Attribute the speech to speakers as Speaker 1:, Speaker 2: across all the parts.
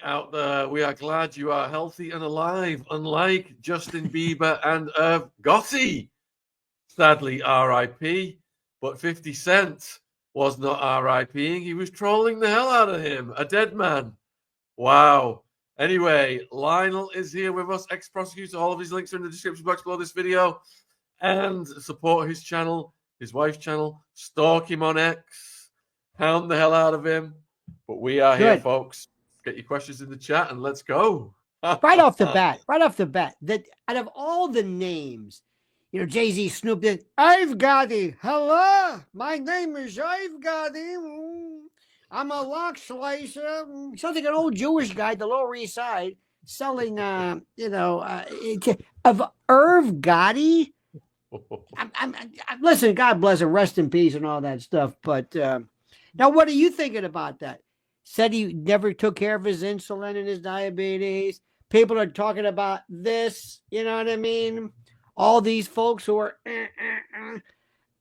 Speaker 1: Out there, we are glad you are healthy and alive, unlike Justin Bieber and Irv Gotti. Sadly, RIP, but 50 Cent was not RIPing. He was trolling the hell out of him, a dead man. Wow. Anyway, Lionel is here with us, ex-prosecutor. All of his links are in the description box below this video. And support his channel, his wife's channel. Stalk him on X. Hound the hell out of him. But we are here, folks. Get your questions in the chat and let's go.
Speaker 2: right off the bat, that out of all the names, Jay-Z, Snoop Dogg, Irv Gotti, hello, my name is Irv Gotti. I'm a lock slicer. Sounds like an old Jewish guy at the Lower East Side selling, of Irv Gotti. Listen, God bless him, rest in peace and all that stuff. But now what are you thinking about that? Said he never took care of his insulin and his diabetes. People are talking about this, you know what I mean? All these folks who are,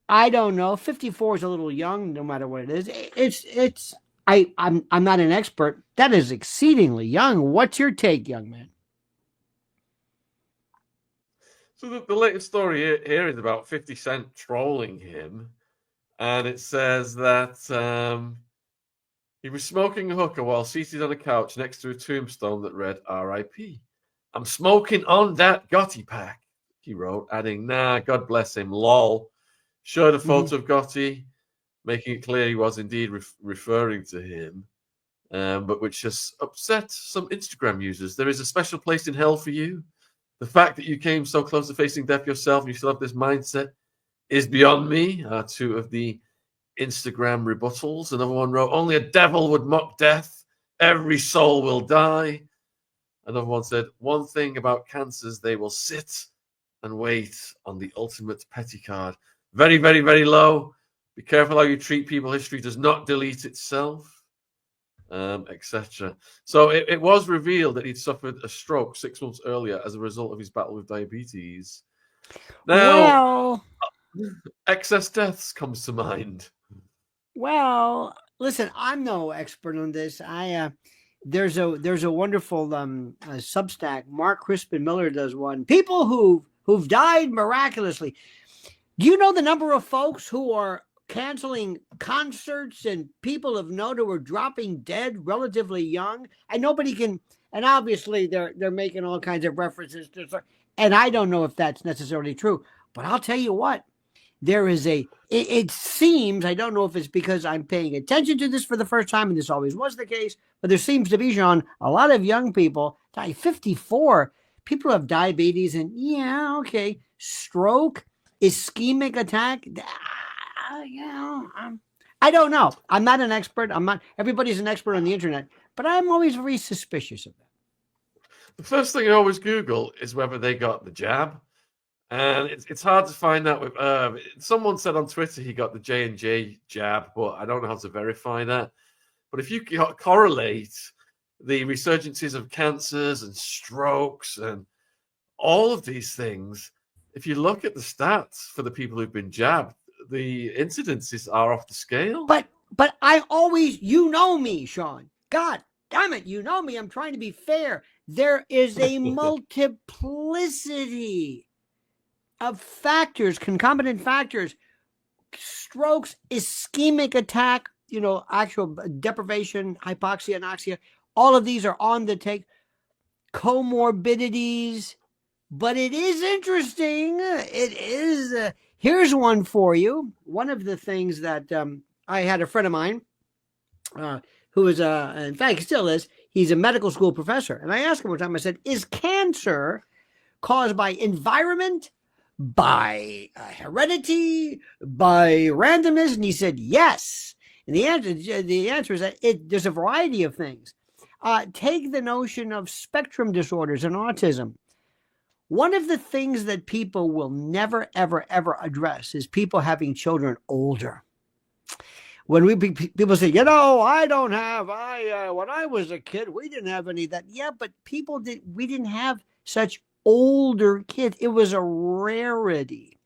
Speaker 2: I don't know. 54 is a little young, no matter what it is. I'm not an expert. That is exceedingly young. What's your take, young man?
Speaker 1: So the latest story here is about 50 Cent trolling him. And it says that he was smoking a hookah while seated on a couch next to a tombstone that read R.I.P. I'm smoking on that Gotti pack, he wrote, adding, nah, God bless him, lol. Showed a photo of Gotti, making it clear he was indeed referring to him, but which has upset some Instagram users. There is a special place in hell for you. The fact that you came so close to facing death yourself and you still have this mindset is beyond me, are two of the Instagram rebuttals. Another one wrote, only a devil would mock death. Every soul will die. Another one said, one thing about cancers, they will sit and wait on the ultimate petty card. Very, very, very low. Be careful how you treat people. History does not delete itself, etc. So it was revealed that he'd suffered a stroke 6 months earlier as a result of his battle with diabetes. Now, excess deaths comes to mind.
Speaker 2: Well, listen, I'm no expert on this. There's a wonderful Substack. Mark Crispin Miller does one. People who've died miraculously. Do you know the number of folks who are canceling concerts and people of note who are dropping dead relatively young? And nobody can. And obviously they're making all kinds of references to. And I don't know if that's necessarily true, but I'll tell you what. There is it seems, I don't know if it's because I'm paying attention to this for the first time, and this always was the case, but there seems to be, Shaun, a lot of young people, 54, people have diabetes and, stroke, ischemic attack. I don't know. I'm not an expert. Everybody's an expert on the internet, but I'm always very suspicious of that.
Speaker 1: The first thing I always Google is whether they got the jab. And it's hard to find that with someone said on Twitter he got the J&J jab, but I don't know how to verify that. But if you correlate the resurgences of cancers and strokes and all of these things, if you look at the stats for the people who've been jabbed, the incidences are off the scale.
Speaker 2: But I always, me, Shaun. God damn it, you know me. I'm trying to be fair. There is a multiplicity of factors, concomitant factors, strokes, ischemic attack, actual deprivation, hypoxia, anoxia, all of these are on the take, comorbidities, but it is interesting. It is, here's one for you. One of the things that I had a friend of mine who is, in fact, still is, he's a medical school professor. And I asked him one time, I said, is cancer caused by environment, by heredity, by randomness? And he said, yes. And the answer is that there's a variety of things. Take the notion of spectrum disorders and autism. One of the things that people will never, ever, ever address is people having children older. When people say, I don't have, when I was a kid, we didn't have any of that. Yeah, but we didn't have such older kids. It was a rarity.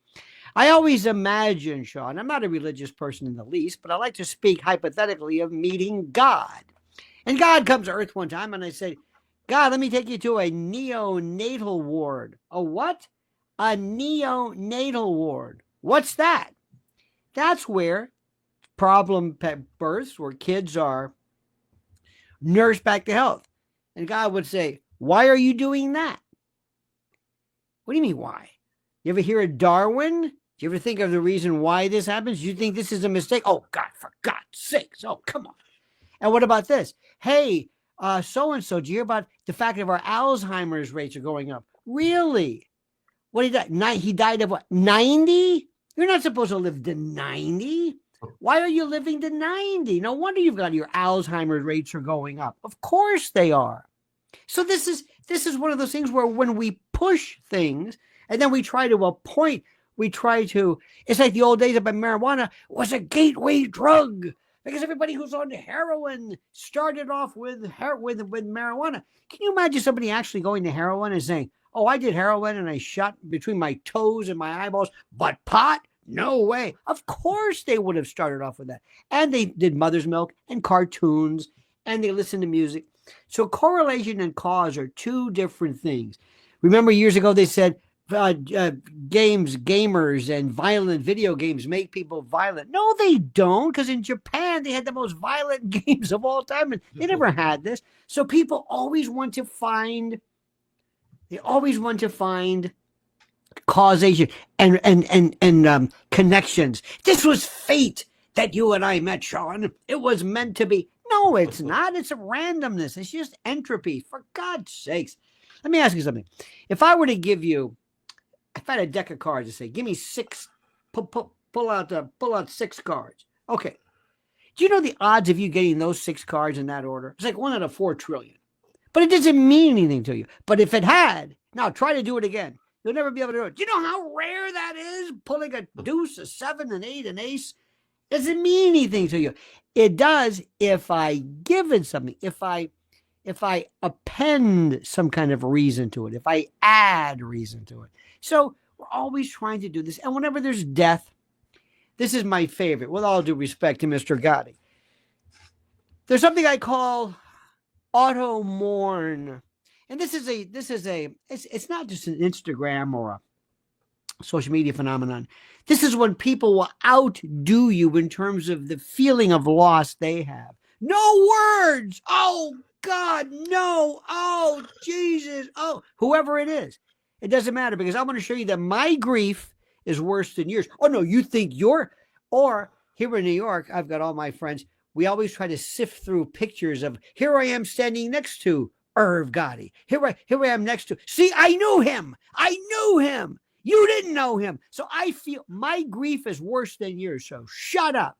Speaker 2: I always imagine, Shaun, I'm not a religious person in the least, but I like to speak hypothetically of meeting God. And God comes to earth one time, and I said, God, let me take you to a neonatal ward. A what? A neonatal ward. What's that? That's where problem births, where kids are nursed back to health. And God would say, why are you doing that? What do you mean, why? You ever hear of Darwin? Do you ever think of the reason why this happens? Do you think this is a mistake? Oh, God, for God's sakes. Oh, come on. And what about this? Hey, so-and-so, do you hear about the fact that our Alzheimer's rates are going up? Really? What he died? He died of what? 90? You're not supposed to live to 90. Why are you living to 90? No wonder you've got your Alzheimer's rates are going up. Of course they are. So this is one of those things where when we push things and then we try to appoint, it's like the old days about marijuana was a gateway drug because everybody who's on heroin started off with marijuana. Can you imagine somebody actually going to heroin and saying, oh, I did heroin and I shot between my toes and my eyeballs, but pot? No way. Of course they would have started off with that. And they did mother's milk and cartoons and they listened to music. So correlation and cause are two different things. Remember years ago they said gamers and violent video games make people violent. No, they don't, because in Japan they had the most violent games of all time and they never had this. So people always want to find causation and connections. This was fate that you and I met, Shaun. It was meant to be. No, it's not. It's a randomness. It's just entropy. For God's sakes. Let me ask you something. If I had a deck of cards and say, give me six, pull out 6 cards. Okay. Do you know the odds of you getting those 6 cards in that order? It's like 1 out of 4 trillion. But it doesn't mean anything to you. But if it had, now try to do it again. You'll never be able to do it. Do you know how rare that is? Pulling a deuce, a 7, an 8, an ace. Doesn't mean anything to you. It does if I give it something. If I append some kind of reason to it. If I add reason to it. So we're always trying to do this. And whenever there's death, this is my favorite, with all due respect to Mr. Gotti. There's something I call auto mourn. And it's not just an Instagram or a social media phenomenon. This is when people will outdo you in terms of the feeling of loss they have. No words. Oh, God, no. Oh, Jesus. Oh, whoever it is. It doesn't matter because I want to show you that my grief is worse than yours. Oh, no, you think or here in New York, I've got all my friends. We always try to sift through pictures of, here I am standing next to Irv Gotti. Here I am next to, see, I knew him. You didn't know him. So I feel my grief is worse than yours. So shut up.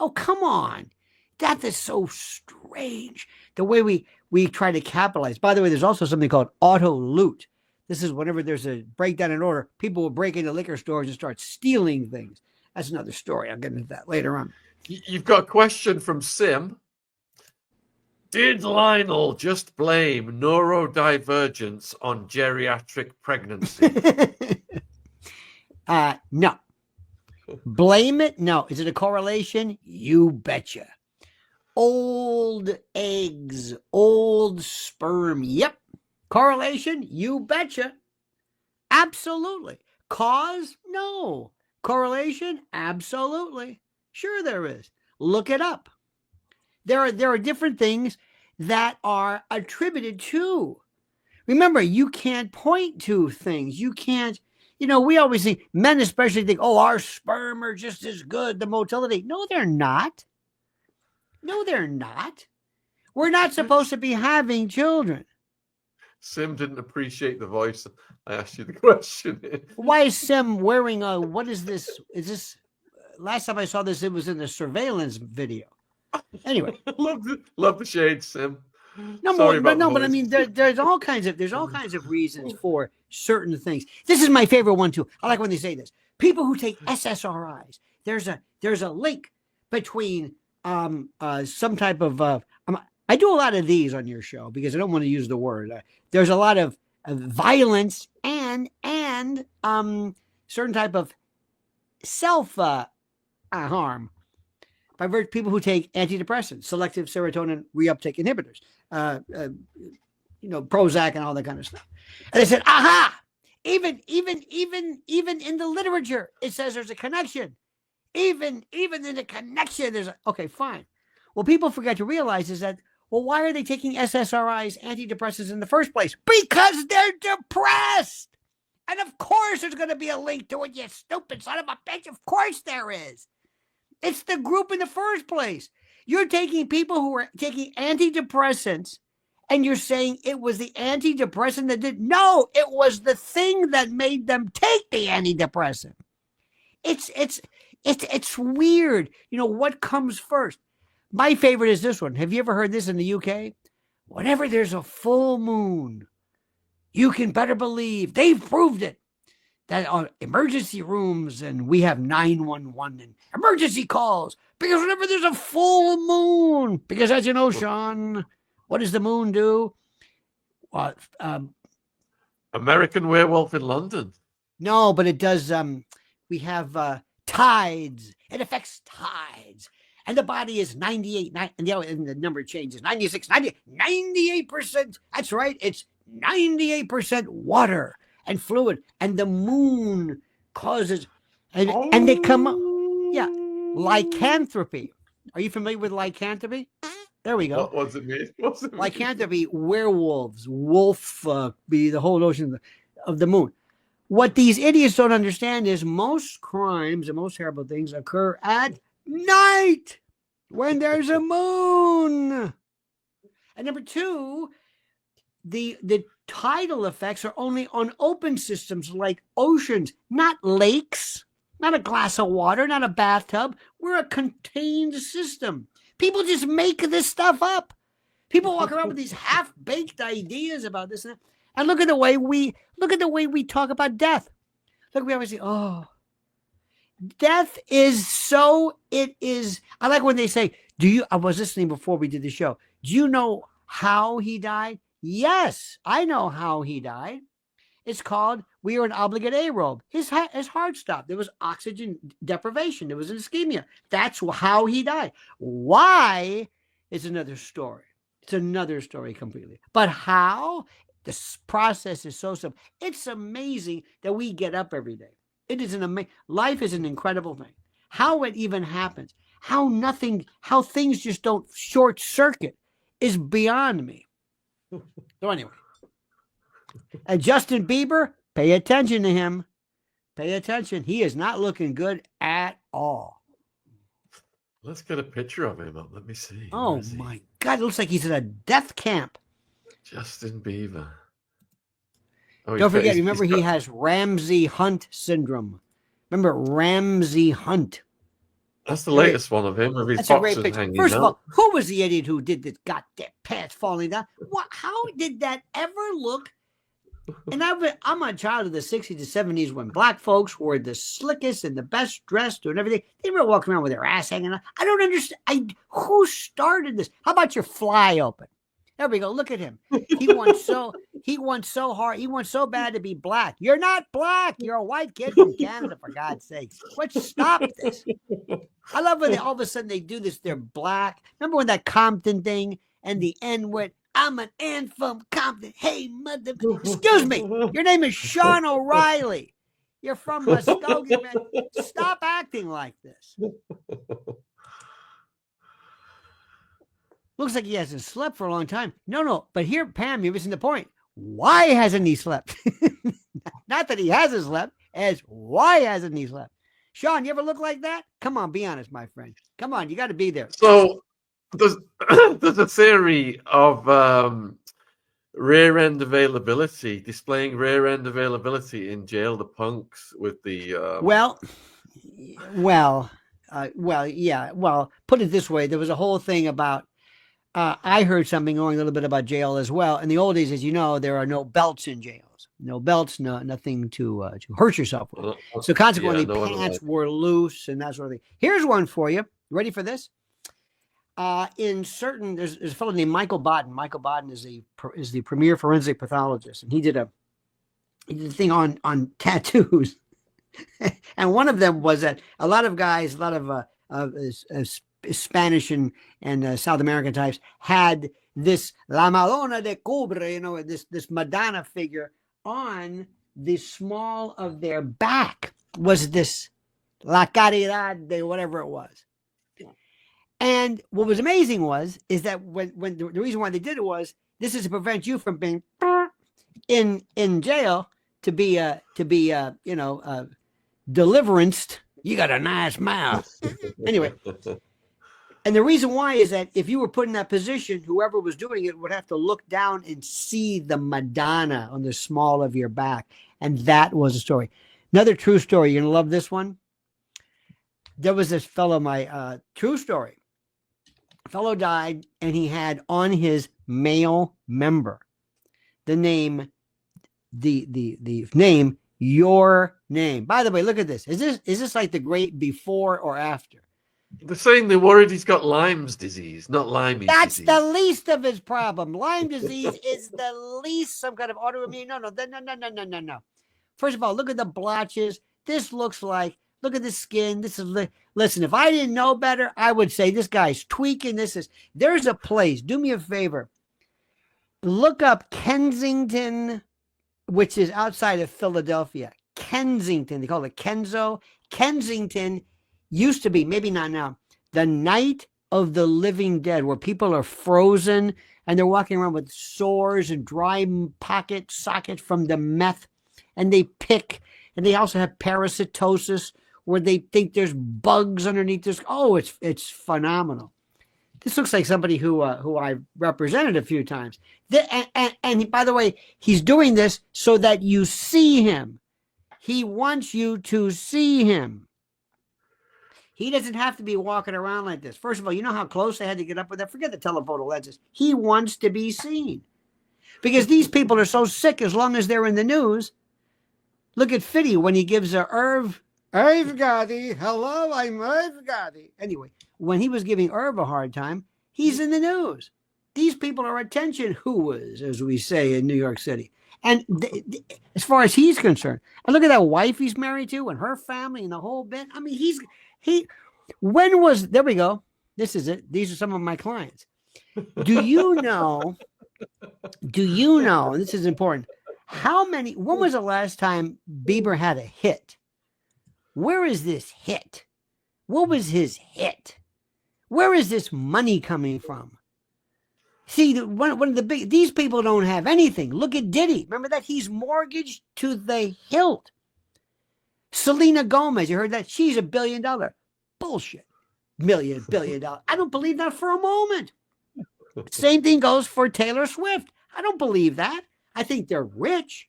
Speaker 2: Oh, come on. That is so strange. The way we try to capitalize. By the way, there's also something called auto loot. This is whenever there's a breakdown in order, people will break into liquor stores and start stealing things. That's another story. I'll get into that later on.
Speaker 1: You've got a question from Sim. Did Lionel just blame neurodivergence on geriatric pregnancy?
Speaker 2: No. Blame it? No. Is it a correlation? You betcha. Old eggs, old sperm. Yep. Correlation? You betcha. Absolutely. Cause? No. Correlation? Absolutely. Sure there is. Look it up. There are different things that are attributed to. Remember, you can't point to things. You can't, we always think, men especially think, oh, our sperm are just as good, the motility. No, they're not. No, they're not. We're not supposed to be having children.
Speaker 1: Sim didn't appreciate the voice. I asked you the question.
Speaker 2: Why is Sim wearing what is this? Is this, last time I saw this, it was in the surveillance video. Anyway,
Speaker 1: love the shade, Sim.
Speaker 2: But I mean, there's all kinds of reasons for certain things. This is my favorite one too. I like when they say this. People who take SSRIs. There's a link between some type of. I do a lot of these on your show because I don't want to use the word. There's a lot of violence and certain type of self harm. by people who take antidepressants, selective serotonin reuptake inhibitors, Prozac and all that kind of stuff. And they said, aha, even in the literature, it says there's a connection. Even in the connection, okay, fine. Well, people forget to realize is that, well, why are they taking SSRIs, antidepressants in the first place? Because they're depressed. And of course there's going to be a link to it, you stupid son of a bitch. Of course there is. It's the group in the first place. You're taking people who are taking antidepressants and you're saying it was the antidepressant that did. No, it was the thing that made them take the antidepressant. It's weird. What comes first? My favorite is this one. Have you ever heard this in the UK? Whenever there's a full moon, you can better believe they've proved it. That on emergency rooms, and we have 911 and emergency calls, because whenever there's a full moon, because as you know, Shaun, what does the moon do?
Speaker 1: American Werewolf in London.
Speaker 2: No, but it does. We have tides. It affects tides. And the body is 98, and the number changes, 96, 98%. That's right. It's 98% water and fluid. And the moon causes, and they come up. Yeah. Lycanthropy. Are you familiar with lycanthropy? There we go.
Speaker 1: What does it mean?
Speaker 2: Lycanthropy, werewolves, wolf, be the whole notion of the moon. What these idiots don't understand is most crimes and most terrible things occur at night when there's a moon. And number two, the tidal effects are only on open systems like oceans, not lakes, not a glass of water, not a bathtub. We're a contained system. People just make this stuff up. People walk around with these half-baked ideas about this and that. And look at the way we talk about death. Look, we always say, oh, death is so, it is. I like when they say, I was listening before we did the show. Do you know how he died? Yes, I know how he died. It's called, we are an obligate aerobe. His heart stopped. There was oxygen deprivation. There was an ischemia. That's how he died. Why is another story. It's another story completely. But how? This process is so simple. It's amazing that we get up every day. It is life is an incredible thing. How it even happens, how things just don't short circuit is beyond me. So anyway, and Justin Bieber, pay attention to him. Pay attention. He is not looking good at all.
Speaker 1: Let's get a picture of him up. Let me see.
Speaker 2: Oh my God, it looks like he's in a death camp.
Speaker 1: Justin Bieber. Oh,
Speaker 2: don't forget, remember he has Ramsay Hunt syndrome. Remember Ramsay Hunt.
Speaker 1: That's the latest one of him. With his
Speaker 2: That's a great
Speaker 1: boxers
Speaker 2: picture.
Speaker 1: hanging
Speaker 2: First of
Speaker 1: out.
Speaker 2: all, who was the idiot who did this goddamn pants falling down? What? How did that ever look? And I'm a child of the 60s to 70s when black folks were the slickest and the best dressed and everything. They were walking around with their ass hanging out. I don't understand. Who started this? How about your fly open? There we go. Look at him. He wants so hard. He wants so bad to be black. You're not black. You're a white kid from Canada, for God's sakes. Let's stop this. I love when all of a sudden they do this. They're black. Remember when that Compton thing and the N-word? I'm an N from Compton. Hey, mother. Excuse me. Your name is Sean O'Reilly. You're from Muskogee, man. Stop acting like this. Looks like he hasn't slept for a long time. No. But here, Pam, you're missing the point. Why hasn't he slept? Not that he hasn't slept, as why hasn't he slept? Shaun, you ever look like that? Come on, be honest, my friend. Come on, you got to be there.
Speaker 1: So there's a theory of rear end availability, displaying rear end availability in jail. The punks with the
Speaker 2: Well, put it this way: there was a whole thing about. I heard something going a little bit about jail as well. In the old days, as you know, there are no belts in jails. No belts, nothing to hurt yourself with. So consequently, pants were loose and that sort of thing. Here's one for you. Ready for this? There's a fellow named Michael Baden. Michael Baden is the premier forensic pathologist, and he did a thing on tattoos. And one of them was that a lot of guys, Spanish and South American types had this La Madonna de Cobre, this Madonna figure on the small of their back was this La Caridad de whatever it was. And what was amazing is that when the reason why they did it was this is to prevent you from being in jail to be deliveranced. You got a nice mouth. Anyway. And the reason why is that if you were put in that position, whoever was doing it would have to look down and see the Madonna on the small of your back. And that was a story. Another true story. You're going to love this one. There was this fellow, true story. A fellow died, and he had on his male member the name, the name, your name. By the way, look at this. Is this like the great before or after?
Speaker 1: They're saying they're worried he's got Lyme's disease, not Lyme's
Speaker 2: That's
Speaker 1: disease.
Speaker 2: the least of his problem. Lyme disease is the least some kind of autoimmune. No. First of all, look at the blotches. This looks like, look at the skin. Listen, if I didn't know better, I would say this guy's tweaking. There's a place. Do me a favor. Look up Kensington, which is outside of Philadelphia. Kensington. They call it Kenzo. Kensington used to be, maybe not now, the night of the living dead, where people are frozen and they're walking around with sores and dry sockets from the meth, and they pick, and they also have parasitosis where they think there's bugs underneath this. Oh, it's phenomenal. This looks like somebody who I've represented a few times. And by the way, he's doing this so that you see him. He wants you to see him. He doesn't have to be walking around like this. First of all, you know how close they had to get up with that? Forget the telephoto lenses. He wants to be seen. Because these people are so sick as long as they're in the news. Look at Fiddy when he gives Irv Gotti. Hello, I'm Irv Gotti. Anyway, when he was giving Irv a hard time, he's in the news. These people are attention whoas, as we say in New York City. And as far as he's concerned, and look at that wife he's married to and her family and the whole bit. I mean, there we go. This is it. These are some of my clients. Do you know, and this is important, when was the last time Bieber had a hit? Where is this hit? What was his hit? Where is this money coming from? See, one of the these people don't have anything. Look at Diddy. Remember that? He's mortgaged to the hilt. Selena Gomez, you heard that? She's $1 billion. Bullshit. $1 billion. I don't believe that for a moment. Same thing goes for Taylor Swift. I don't believe that. I think they're rich,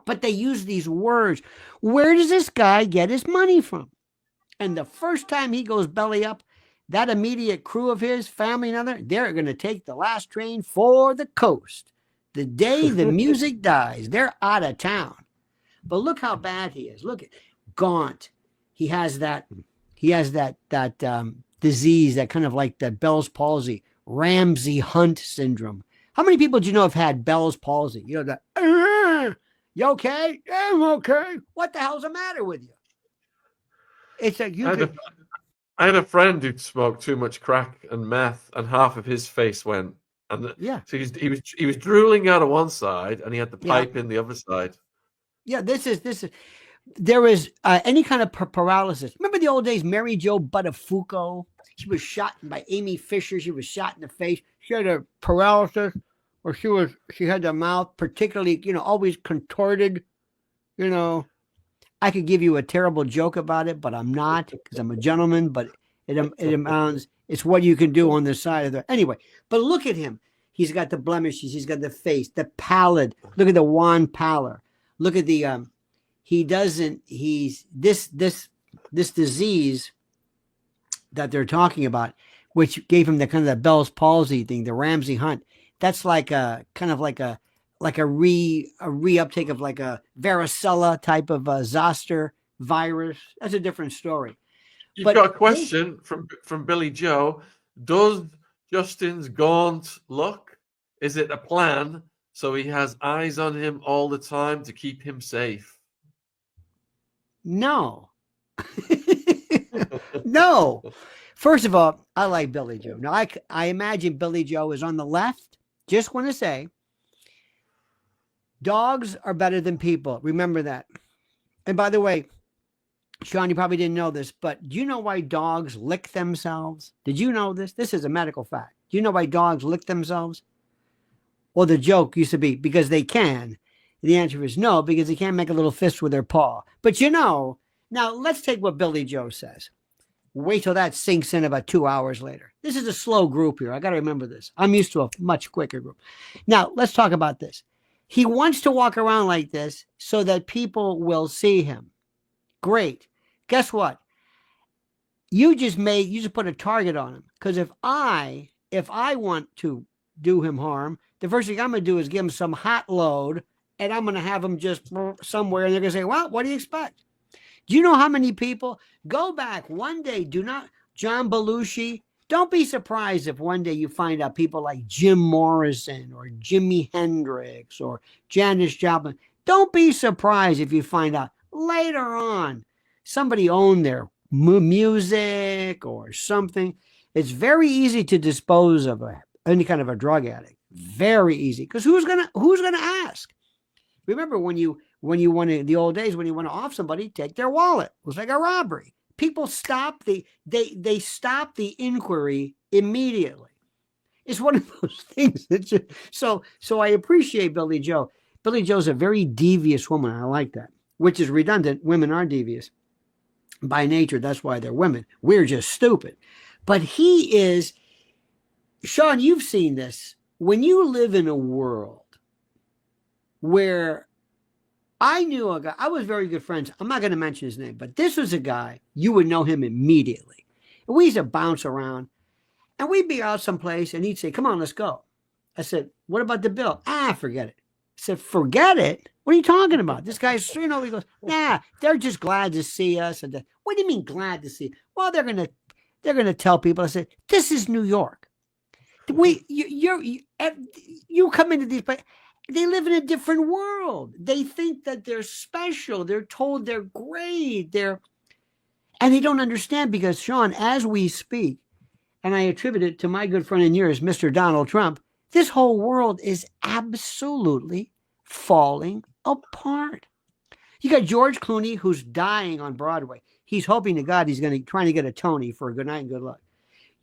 Speaker 2: but they use these words. Where does this guy get his money from? And the first time he goes belly up, that immediate crew of his, family and other, they're going to take the last train for the coast. The day the music dies, they're out of town. But look how bad he is. Look at Gaunt. He has that disease, that kind of like the Bell's palsy, Ramsay Hunt syndrome. How many people do you know have had Bell's palsy? You know that. You okay? Yeah, I'm okay. What the hell's the matter with you? It's like
Speaker 1: I had a friend who smoked too much crack and meth, and half of his face went. And
Speaker 2: yeah,
Speaker 1: so he was drooling out of one side, and he had the pipe in the other side.
Speaker 2: Yeah, this is. There is any kind of paralysis. Remember the old days, Mary Jo Buttafuoco? She was shot by Amy Fisher. She was shot in the face. She had a paralysis, or she had the mouth particularly, always contorted. I could give you a terrible joke about it, but I'm not, because I'm a gentleman. But it amounts. It's what you can do on the side of the. Anyway, but look at him. He's got the blemishes. He's got the face, the pallid. Look at the wan pallor. Look at the. This disease that they're talking about, which gave him the kind of the Bell's palsy thing, the Ramsay Hunt. That's like a kind of like a reuptake of like a varicella type of a zoster virus. That's a different story.
Speaker 1: You've got a question from Billy Joe. Does Justin's gaunt look? Is it a plan so he has eyes on him all the time to keep him safe?
Speaker 2: No. No. First of all, I like Billy Joe. Now, I imagine Billy Joe is on the left. Just want to say, dogs are better than people. Remember that. And by the way, Shaun, you probably didn't know this, but do you know why dogs lick themselves? Did you know this? This is a medical fact. Do you know why dogs lick themselves? Well, the joke used to be because they can. The answer is no, because they can't make a little fist with their paw. But now let's take what Billy Joe says. Wait till that sinks in about 2 hours later. This is a slow group here. I got to remember this. I'm used to a much quicker group. Now, let's talk about this. He wants to walk around like this so that people will see him. Great. Guess what? You just put a target on him. Because if I want to do him harm, the first thing I'm going to do is give him some hot load, and I'm going to have him just somewhere, and they're going to say, well, what do you expect? Do you know how many people go back one day? John Belushi. Don't be surprised if one day you find out people like Jim Morrison or Jimi Hendrix or Janis Joplin. Don't be surprised if you find out later on somebody owned their music or something. It's very easy to dispose of any kind of a drug addict. Very easy, because who's gonna ask? Remember when you want to, the old days, when you want to off somebody, take their wallet. It was like a robbery. People stop they stop the inquiry immediately. It's one of those things that so I appreciate Billy Joe. Billy Joe's a very devious woman. I like that, which is redundant. Women are devious by nature. That's why they're women. We're just stupid. But he is, Shaun, you've seen this. When you live in a world where I knew a guy, I was very good friends. I'm not going to mention his name, but this was a guy, you would know him immediately. And we used to bounce around, and we'd be out someplace, and he'd say, come on, let's go. I said, what about the bill? Forget it. I said, forget it? What are you talking about? This guy's, he goes, nah, they're just glad to see us. And what do you mean glad to see? Well, they're going to tell people. I said, this is New York. You come into these places. They live in a different world. They think that they're special. They're told they're great. And they don't understand, because, Shaun, as we speak, and I attribute it to my good friend and yours, Mr. Donald Trump, this whole world is absolutely falling apart. You got George Clooney, who's dying on Broadway. He's hoping to God he's trying to get a Tony for Good Night and Good Luck.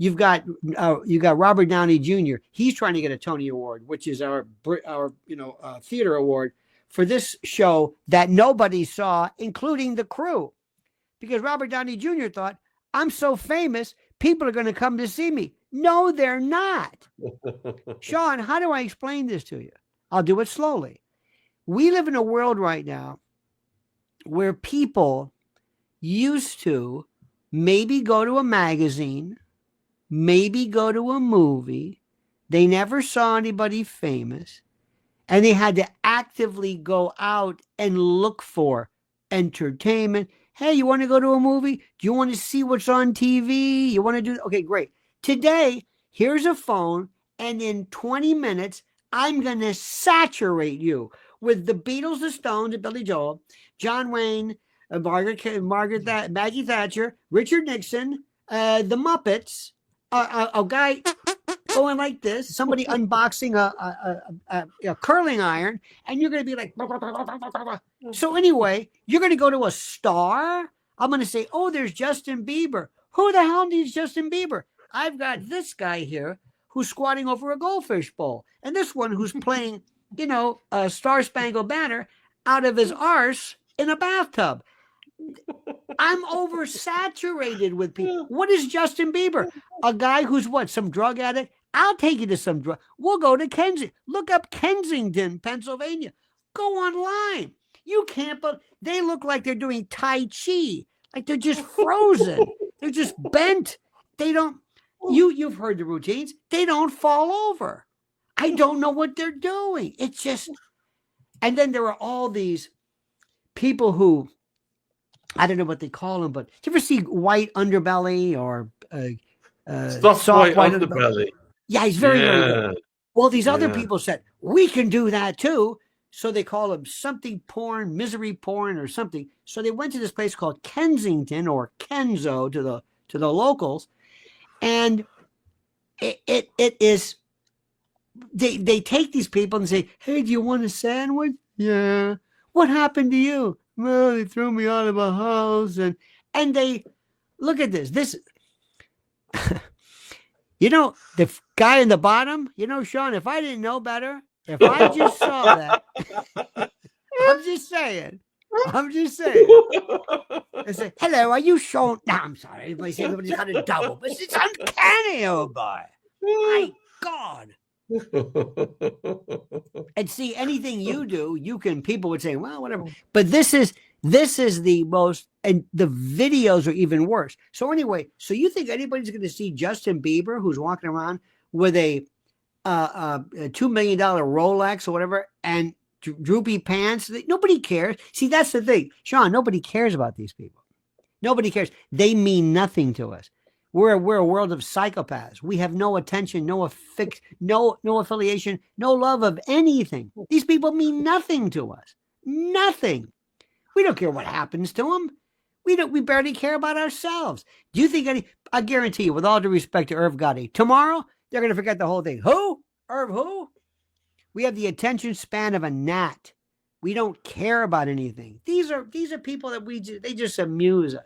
Speaker 2: You got Robert Downey Jr. He's trying to get a Tony Award, which is our theater award for this show that nobody saw, including the crew, because Robert Downey Jr. thought, I'm so famous, people are going to come to see me. No, they're not. Shaun, how do I explain this to you? I'll do it slowly. We live in a world right now where people used to maybe go to a magazine, maybe go to a movie. They never saw anybody famous, and they had to actively go out and look for entertainment. Hey, you want to go to a movie? Do you want to see what's on TV? You want to do? Okay, great. Today, here's a phone, and in 20 minutes, I'm going to saturate you with the Beatles, the Stones, and Billy Joel, John Wayne, Maggie Thatcher, Richard Nixon, the Muppets, a guy going like this, somebody unboxing a curling iron, and you're going to be like, blah, blah, blah, blah, blah, blah. So anyway, you're going to go to a star. I'm going to say, oh, there's Justin Bieber. Who the hell needs Justin Bieber? I've got this guy here who's squatting over a goldfish bowl, and this one who's playing, a Star Spangled Banner out of his arse in a bathtub. I'm oversaturated with people. What is Justin Bieber? A guy who's what? Some drug addict? I'll take you to some drug. We'll go to Kensington. Look up Kensington, Pennsylvania. Go online. You can't, but they look like they're doing Tai Chi. Like they're just frozen. They're just bent. They don't, you've heard the routines. They don't fall over. I don't know what they're doing. It's just, and then there are all these people who, I don't know what they call them, but do you ever see white underbelly or
Speaker 1: soft white underbelly?
Speaker 2: Yeah, he's very, very good. Well, these other people said, we can do that too. So they call him something porn, misery porn, or something. So they went to this place called Kensington or Kenzo to the locals, and it is they take these people and say, "Hey, do you want a sandwich?" Yeah. What happened to you? Well, they threw me out of a house, and they look at this. This, the guy in the bottom. Shaun, if I didn't know better, if I just saw that, I'm just saying. I say, "Hello, are you Shaun?" No, I'm sorry. Everybody's got a double, but it's uncanny, oh boy. My God. And see, anything you do, people would say, well, whatever. But this is the most, and the videos are even worse. So anyway, so you think anybody's going to see Justin Bieber, who's walking around with a $2 million Rolex or whatever, and droopy pants? Nobody cares. See, that's the thing, Shaun. Nobody cares about these people. Nobody cares. They mean nothing to us. We're a world of psychopaths. We have no attention, no affiliation, no love of anything. These people mean nothing to us. Nothing. We don't care what happens to them. We barely care about ourselves. Do you think I guarantee you, with all due respect to Irv Gotti, tomorrow they're going to forget the whole thing. Who? Irv who? We have the attention span of a gnat. We don't care about anything. These are people that they just amuse us.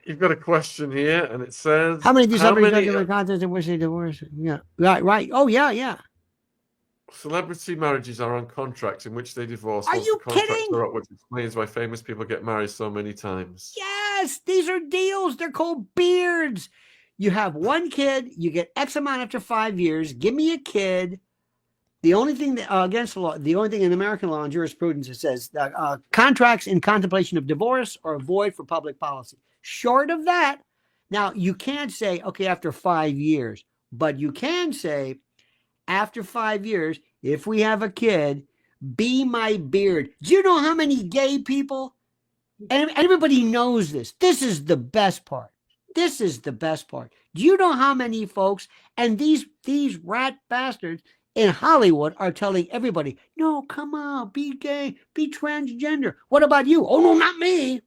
Speaker 1: You've got a question here, and it says,
Speaker 2: how many of these celebrity contents in which they divorce? Yeah, right. Oh, yeah.
Speaker 1: Celebrity marriages are on contracts in which they divorce.
Speaker 2: Are you kidding?
Speaker 1: Which explains why famous people get married so many times.
Speaker 2: Yes, these are deals. They're called beards. You have one kid, you get X amount after 5 years. Give me a kid. The only thing against the law, the only thing in American law and jurisprudence, it says that contracts in contemplation of divorce are void for public policy. Short of that, now you can't say, okay, after 5 years, but you can say, after 5 years, if we have a kid, be my beard. Do you know how many gay people? And everybody knows this. This is the best part. Do you know how many folks, and these rat bastards in Hollywood are telling everybody, no, come on, be gay, be transgender. What about you? Oh, no, not me.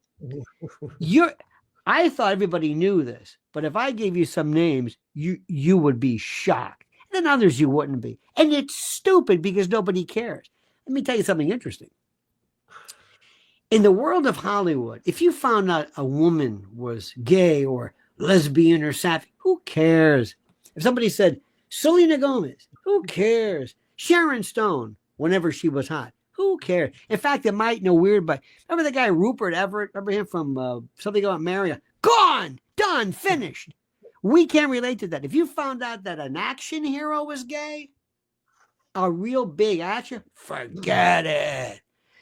Speaker 2: I thought everybody knew this, but if I gave you some names, you would be shocked. And then others you wouldn't be. And it's stupid because nobody cares. Let me tell you something interesting. In the world of Hollywood, if you found out a woman was gay or lesbian or sapphic, who cares? If somebody said, Selena Gomez, who cares? Sharon Stone, whenever she was hot, who cares? In fact, it might weird, but remember the guy Rupert Everett? Remember him from Something About Mary? Gone, done, finished. We can't relate to that. If you found out that an action hero was gay, a real big action, forget it.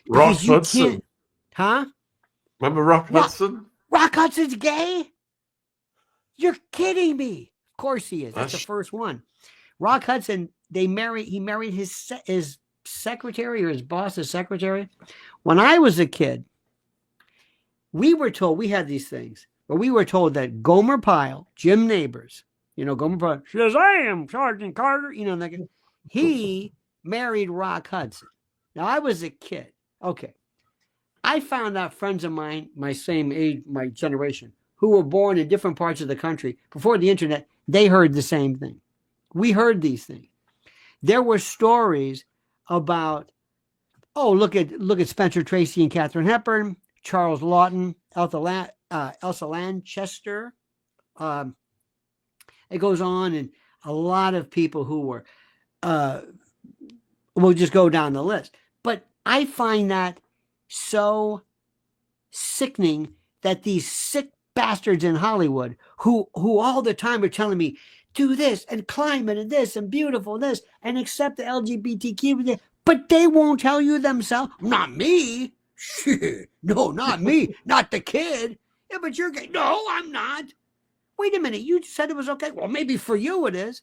Speaker 1: Rock Hudson.
Speaker 2: Huh?
Speaker 1: Remember Rock Hudson?
Speaker 2: Rock Hudson's gay? You're kidding me. Of course he is. That's the first one. Rock Hudson, he married his secretary or his boss's secretary. When I was a kid, we were told, we had these things, but we were told that Gomer Pyle, Jim Neighbors, Gomer Pyle, she says, I am Sergeant Carter, he married Rock Hudson. Now, I was a kid. Okay. I found out friends of mine, my same age, my generation, who were born in different parts of the country before the internet, they heard the same thing. We heard these things. There were stories about, look at Spencer Tracy and Katharine Hepburn, Charles Lawton, Elsa Lanchester. It goes on, and a lot of people who were, we'll just go down the list. But I find that so sickening that these sick bastards in Hollywood who all the time are telling me, do this and climate and this and beautiful this and accept the LGBTQ, but they won't tell you themselves. Not me. No, not me. Not the kid. Yeah, but you're gay. No, I'm not. Wait a minute. You said it was okay. Well, maybe for you it is.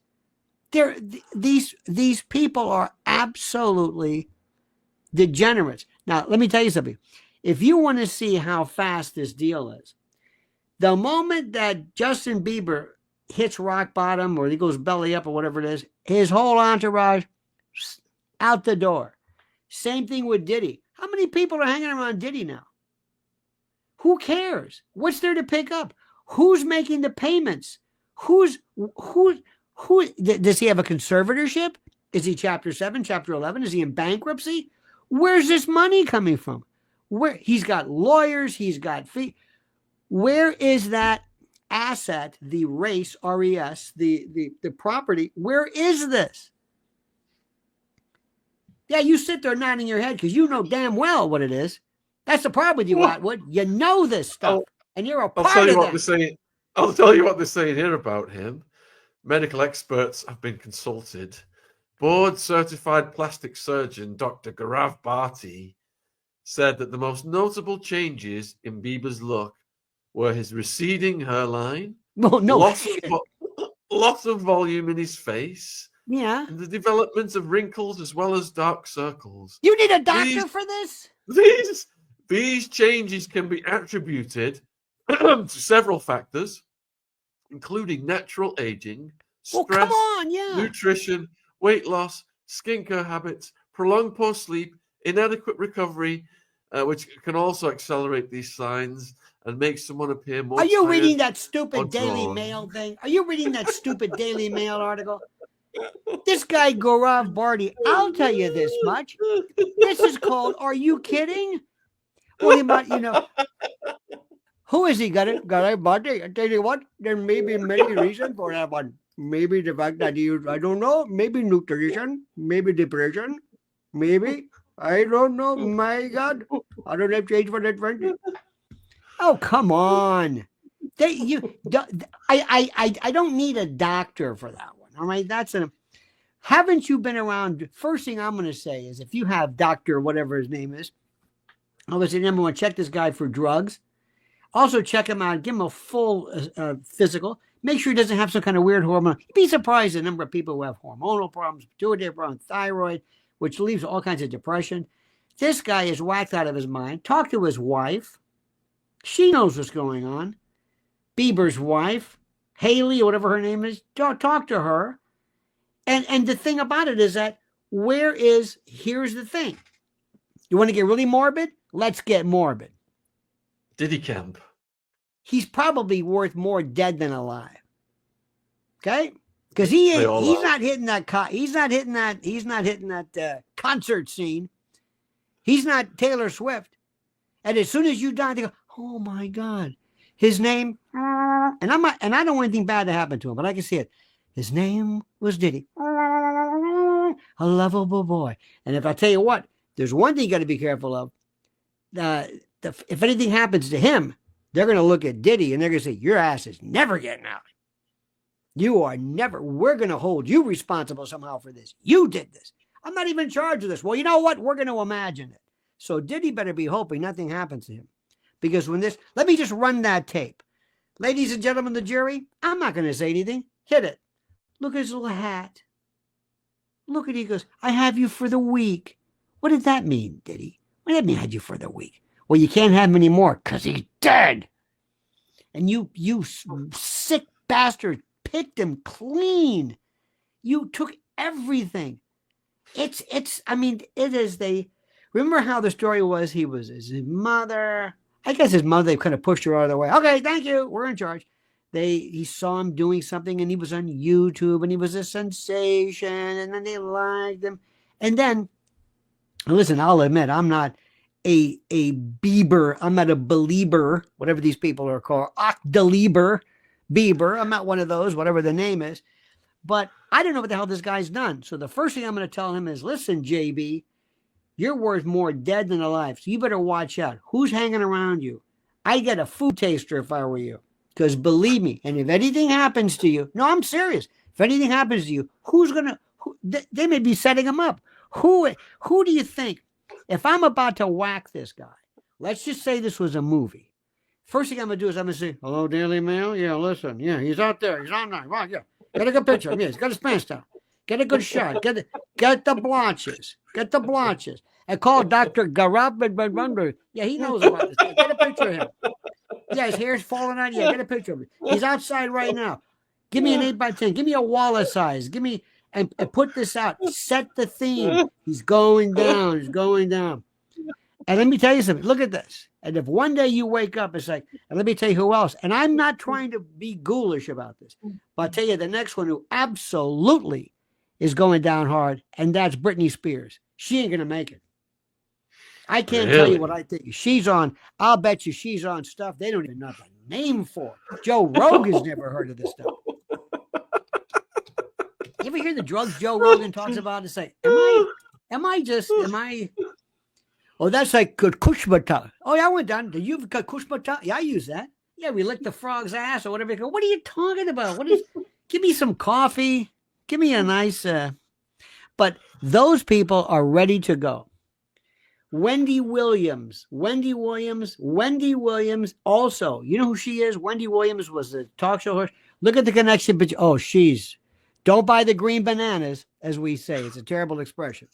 Speaker 2: These people are absolutely degenerates. Now, let me tell you something. If you want to see how fast this deal is, the moment that Justin Bieber hits rock bottom or he goes belly up or whatever it is, his whole entourage out the door. Same thing with Diddy. How many people are hanging around Diddy now? Who cares? What's there to pick up? Who's making the payments? Who does he have a conservatorship? Is he chapter 7, chapter 11? Is he in bankruptcy? Where's this money coming from? Where he's got lawyers, he's got fees. Where is that asset, the race, R-E-S, the property? Where is this? Yeah, you sit there nodding your head because you know damn well what it is. That's the problem with you, Attwood. You know this stuff, and you're a part of that.
Speaker 1: I'll tell you what they're saying here about him. Medical experts have been consulted. Board-certified plastic surgeon Dr. Irv Gotti said that the most notable changes in Bieber's look were his receding hairline, loss of volume in his face, and the development of wrinkles as well as dark circles.
Speaker 2: You need a doctor for this?
Speaker 1: These changes can be attributed to several factors, including natural aging, stress, nutrition, weight loss, skincare habits, prolonged poor sleep, inadequate recovery, which can also accelerate these signs and make someone appear more.
Speaker 2: Are you reading that stupid Daily Mail thing? Are you reading that stupid Daily Mail article? This guy, Gaurav Bharti, I'll tell you this much. This is called, are you kidding? What about, who is he? Gaurav Bharti? I tell you what, there may be many reasons for that one. Maybe the fact that I don't know, maybe nutrition, maybe depression, maybe, I don't know. My God, I don't have change for that friend. Oh, come on. I don't need a doctor for that one. All right. Haven't you been around? First thing I'm going to say is if you have Dr. whatever his name is, I would say number one, check this guy for drugs. Also check him out, give him a full physical. Make sure he doesn't have some kind of weird hormone. You'd be surprised the number of people who have hormonal problems, pituitary problems, thyroid, which leads to all kinds of depression. This guy is whacked out of his mind. Talk to his wife. She knows what's going on. Bieber's wife, Haley, or whatever her name is, talk to her. And the thing about it is that here's the thing. You want to get really morbid? Let's get morbid.
Speaker 1: Diddy Camp.
Speaker 2: He's probably worth more dead than alive. Okay? Because he's not hitting that concert scene. He's not Taylor Swift. And as soon as you die, they go, oh my God. His name, and I don't want anything bad to happen to him, but I can see it. His name was Diddy. A lovable boy. And if I tell you what, there's one thing you got to be careful of. If anything happens to him, they're going to look at Diddy and they're going to say, your ass is never getting out. We're going to hold you responsible somehow for this. You did this. I'm not even in charge of this. Well, you know what? We're going to imagine it. So Diddy better be hoping nothing happens to him. Because let me just run that tape. Ladies and gentlemen, the jury, I'm not going to say anything. Hit it. Look at his little hat. Look at it. He goes, I have you for the week. What did that mean, Diddy? What did that mean, I had you for the week? Well, you can't have him anymore because he's dead. And you sick bastard picked him clean. You took everything. It is remember how the story was? He was his mother. I guess his mother, they kind of pushed her out of the way. Okay, thank you. We're in charge. He saw him doing something and he was on YouTube and he was a sensation and then they liked him. And then, listen, I'll admit, I'm not a Bieber. I'm not a belieber, whatever these people are called. Bieber. I'm not one of those, whatever the name is. But I don't know what the hell this guy's done. So the first thing I'm going to tell him is, listen, JB, you're worth more dead than alive. So you better watch out. Who's hanging around you? I'd get a food taster if I were you. Because believe me, and if anything happens to you, no, I'm serious. If anything happens to you, they may be setting him up. Who do you think? If I'm about to whack this guy, let's just say this was a movie. First thing I'm going to do is I'm going to say, hello, Daily Mail. Yeah, listen. Yeah, he's out there. He's on there. Wow, yeah. Get a good picture. Yeah, he's got his pants down. Get a good shot. Get the blotches. Get the blotches. And call Dr. Garab. Yeah, he knows about this. Get a picture of him. Yeah, his hair's falling out. Yeah, get a picture of him. He's outside right now. Give me an 8x10. Give me a wallet size. and put this out. Set the theme. He's going down. He's going down. And let me tell you something. Look at this. And if one day you wake up, it's like, and let me tell you who else. And I'm not trying to be ghoulish about this, but I'll tell you the next one who absolutely is going down hard, and that's Britney Spears. She ain't going to make it. I can't tell you what I think. She's on, I'll bet you she's on stuff they don't even know the name for. Joe Rogan's never heard of this stuff. You ever hear the drugs Joe Rogan talks about? It's like, am I oh, that's like kushmata. Oh, yeah, I went down. Did you have kushmata? Yeah, I use that. Yeah, we lick the frog's ass or whatever. What are you talking about? Give me some coffee. Give me a nice, but those people are ready to go. Wendy Williams also, you know who she is? Wendy Williams was the talk show host. Look at the connection, but don't buy the green bananas, as we say. It's a terrible expression.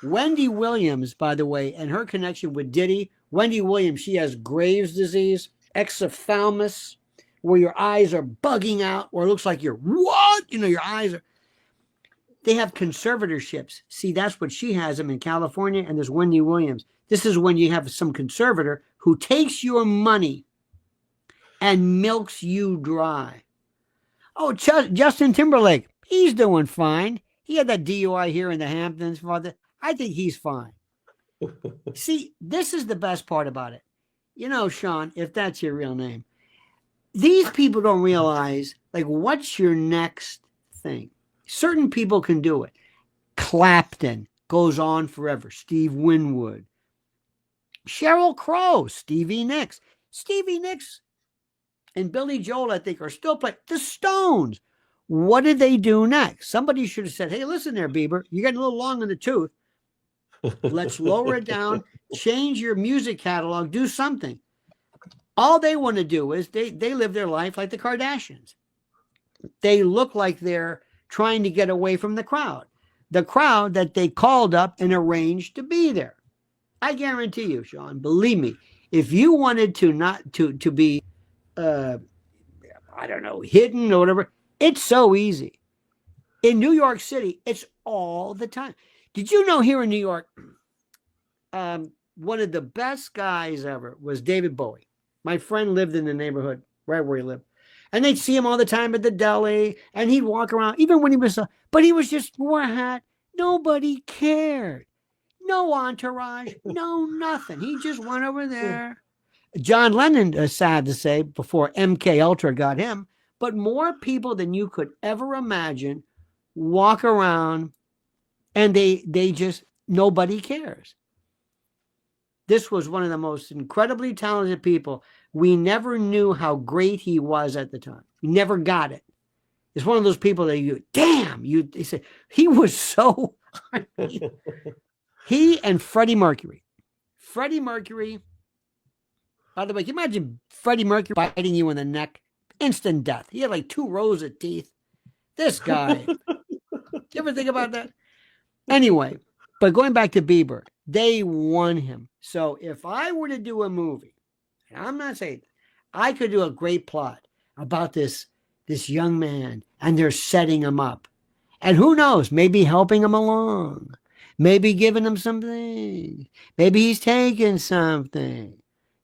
Speaker 2: Wendy Williams, by the way, and her connection with Diddy. Wendy Williams, she has Graves' disease, exophthalmos, where your eyes are bugging out, or it looks like you're what? Your eyes are. They have conservatorships. See, that's what she has them in California, and there's Wendy Williams. This is when you have some conservator who takes your money and milks you dry. Oh, Justin Timberlake, he's doing fine. He had that DUI here in the Hamptons, Father. I think he's fine. See, this is the best part about it. Shaun, if that's your real name, these people don't realize, like, what's your next thing? Certain people can do it. Clapton goes on forever. Steve Winwood. Sheryl Crow. Stevie Nicks. Stevie Nicks and Billy Joel, I think, are still playing. The Stones. What did they do next? Somebody should have said, hey, listen there, Bieber. You're getting a little long in the tooth. Let's lower it down. Change your music catalog. Do something. All they want to do is they live their life like the Kardashians. They look like they're trying to get away from the crowd that they called up and arranged to be there. I guarantee you, Shaun, believe me, if you wanted to not to be, I don't know, hidden or whatever, it's so easy. In New York City, it's all the time. Did you know here in New York, one of the best guys ever was David Bowie. My friend lived in the neighborhood right where he lived. And they'd see him all the time at the deli, and he'd walk around, even when he was, but he was just wore a hat. Nobody cared. No entourage, no nothing. He just went over there. John Lennon, sad to say, before MK Ultra got him, but more people than you could ever imagine walk around, and they just, nobody cares. This was one of the most incredibly talented people. We never knew how great he was at the time. We never got it. It's one of those people that they say, he was so, he and Freddie Mercury. Freddie Mercury, by the way, can you imagine Freddie Mercury biting you in the neck? Instant death. He had like 2 rows of teeth. This guy. You ever think about that? Anyway, but going back to Bieber, they won him. So if I were to do a movie, and I'm not saying I could do a great plot about this young man, and they're setting him up. And who knows, maybe helping him along, maybe giving him something, maybe he's taking something.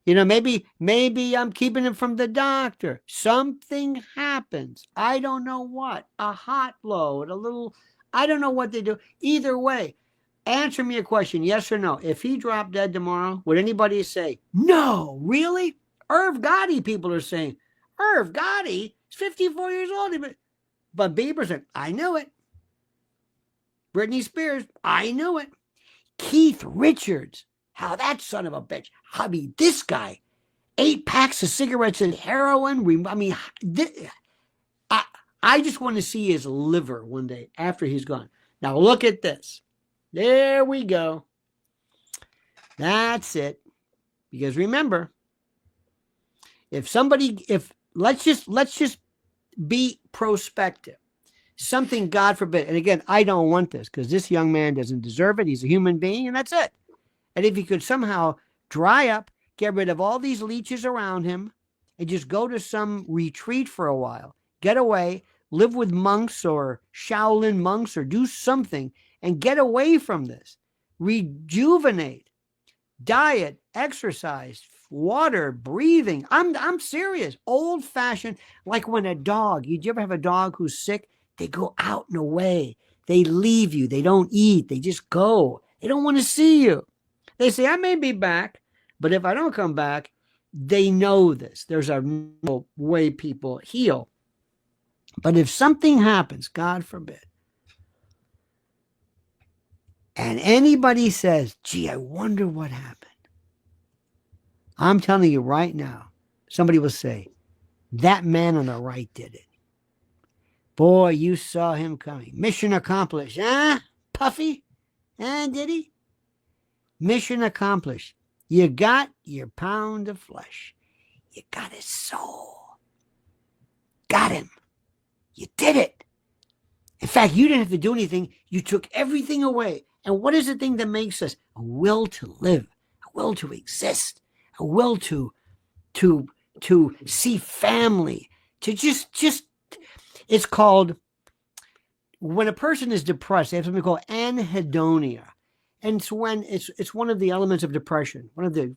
Speaker 2: Maybe I'm keeping him from the doctor. Something happens. I don't know what. A hot load, a little, I don't know what they do. Either way, answer me a question, yes or no. If he dropped dead tomorrow, would anybody say, no, really? Irv Gotti, people are saying, Irv Gotti is 54 years old. But Bieber said, I knew it. Britney Spears, I knew it. Keith Richards, how that son of a bitch. I mean, this guy, 8 packs of cigarettes and heroin. I just want to see his liver one day after he's gone. Now look at this. There we go. That's it. Because remember, let's just be prospective. Something, God forbid, and again, I don't want this because this young man doesn't deserve it. He's a human being, and that's it. And if he could somehow dry up, get rid of all these leeches around him, and just go to some retreat for a while, get away, live with monks or Shaolin monks or do something and get away from this. Rejuvenate, diet, exercise, water, breathing. I'm serious. Old fashioned, like when a dog, you ever have a dog who's sick? They go out and away. They leave you. They don't eat. They just go. They don't want to see you. They say, I may be back, but if I don't come back, they know this. There's a way people heal. But if something happens, God forbid, and anybody says, gee, I wonder what happened, I'm telling you right now, somebody will say, that man on the right did it. Boy, you saw him coming. Mission accomplished. Huh? Puffy? Did he? Mission accomplished. You got your pound of flesh. You got his soul. Got him. You did it. In fact, you didn't have to do anything. You took everything away. And what is the thing that makes us? A will to live, a will to exist, a will to see family, to just it's called, when a person is depressed, they have something called anhedonia. And it's when it's one of the elements of depression, one of the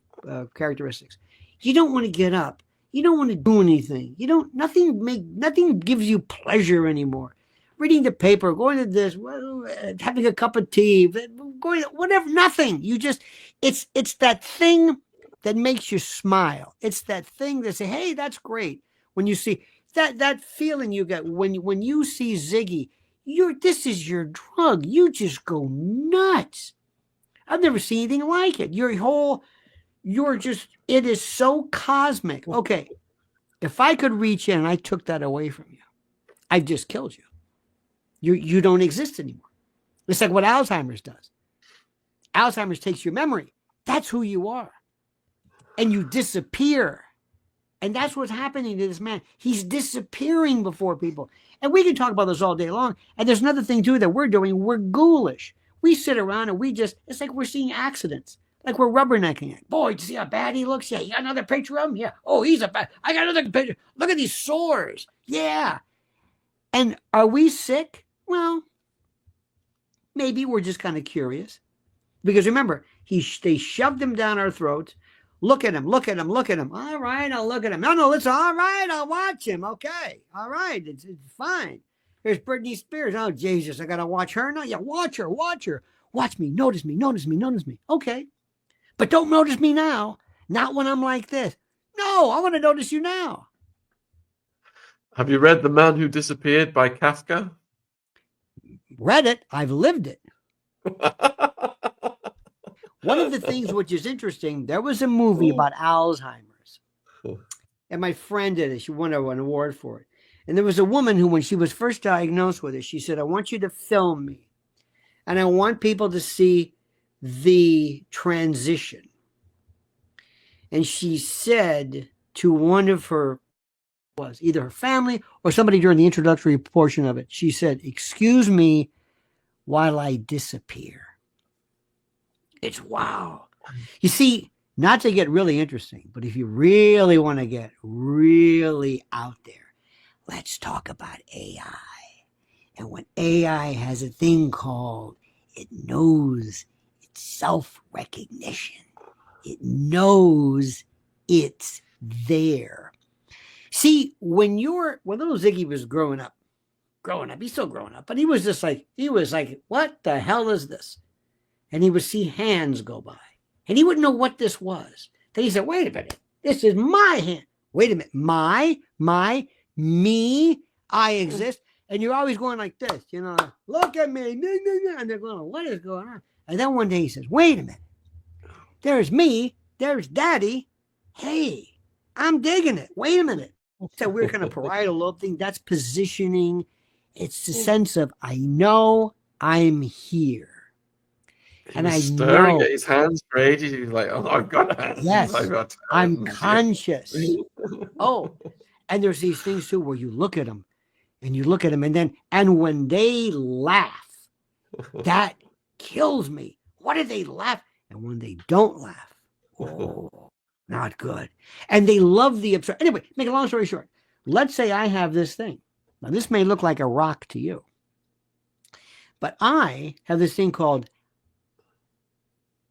Speaker 2: characteristics. You don't want to get up. You don't want to do anything. Nothing gives you pleasure anymore. Reading the paper, going to this, having a cup of tea, going whatever, nothing. It's that thing that makes you smile. It's that thing that say, hey, that's great. When you see that feeling you get when you see Ziggy, this is your drug. You just go nuts. I've never seen anything like it. It is so cosmic. Okay, if I could reach in and I took that away from you, I've just killed you. You don't exist anymore. It's like what Alzheimer's does. Alzheimer's takes your memory. That's who you are. And you disappear. And that's what's happening to this man. He's disappearing before people. And we can talk about this all day long. And there's another thing, too, that we're doing. We're ghoulish. We sit around and it's like we're seeing accidents. Like we're rubbernecking it. Boy, do you see how bad he looks? Yeah, you got another picture of him? Yeah. Oh, he's a bad. I got another picture. Look at these sores. Yeah. And are we sick? Well, maybe we're just kind of curious. Because remember, they shoved him down our throats. Look at him, look at him, look at him. All right, I'll look at him. No, it's all right. I'll watch him. Okay. All right. It's fine. Here's Britney Spears. Oh, Jesus, I got to watch her now? Yeah, watch her. Watch me. Notice me. Okay. But don't notice me now. Not when I'm like this. No, I want to notice you now.
Speaker 1: Have you read The Man Who Disappeared by Kafka?
Speaker 2: Read it. I've lived it. One of the things which is interesting, there was a movie about Alzheimer's. And my friend did it. She won an award for it. And there was a woman who, when she was first diagnosed with it, she said, I want you to film me. And I want people to see the transition. And she said to one of her, was either her family or somebody during the introductory portion of it, she said, excuse me while I disappear. It's wow. You see, not to get really interesting, but if you really want to get really out there, let's talk about AI. And when AI has a thing called, it knows its self-recognition. It knows it's there. See, when little Ziggy was growing up, he's still growing up, but he was like, what the hell is this? And he would see hands go by. And he wouldn't know what this was. Then he said, wait a minute, this is my hand. Wait a minute, me, I exist. And you're always going like this, look at me. And they're going, what is going on? And then one day he says, wait a minute. There's me. There's Daddy. Hey, I'm digging it. Wait a minute. So we're kind of parietal lobe thing. That's positioning. It's the sense of, I know I'm here.
Speaker 1: And I staring at his hands for ages. He's like, oh, I've got hands.
Speaker 2: Yes,
Speaker 1: I've got hands.
Speaker 2: I'm conscious. Oh, and there's these things too where you look at them and when they laugh, that kills me. What do they laugh? And when they don't laugh, oh, not good. And they love the absurd. Anyway, make a long story short. Let's say I have this thing Now, this may look like a rock to you, but I have this thing called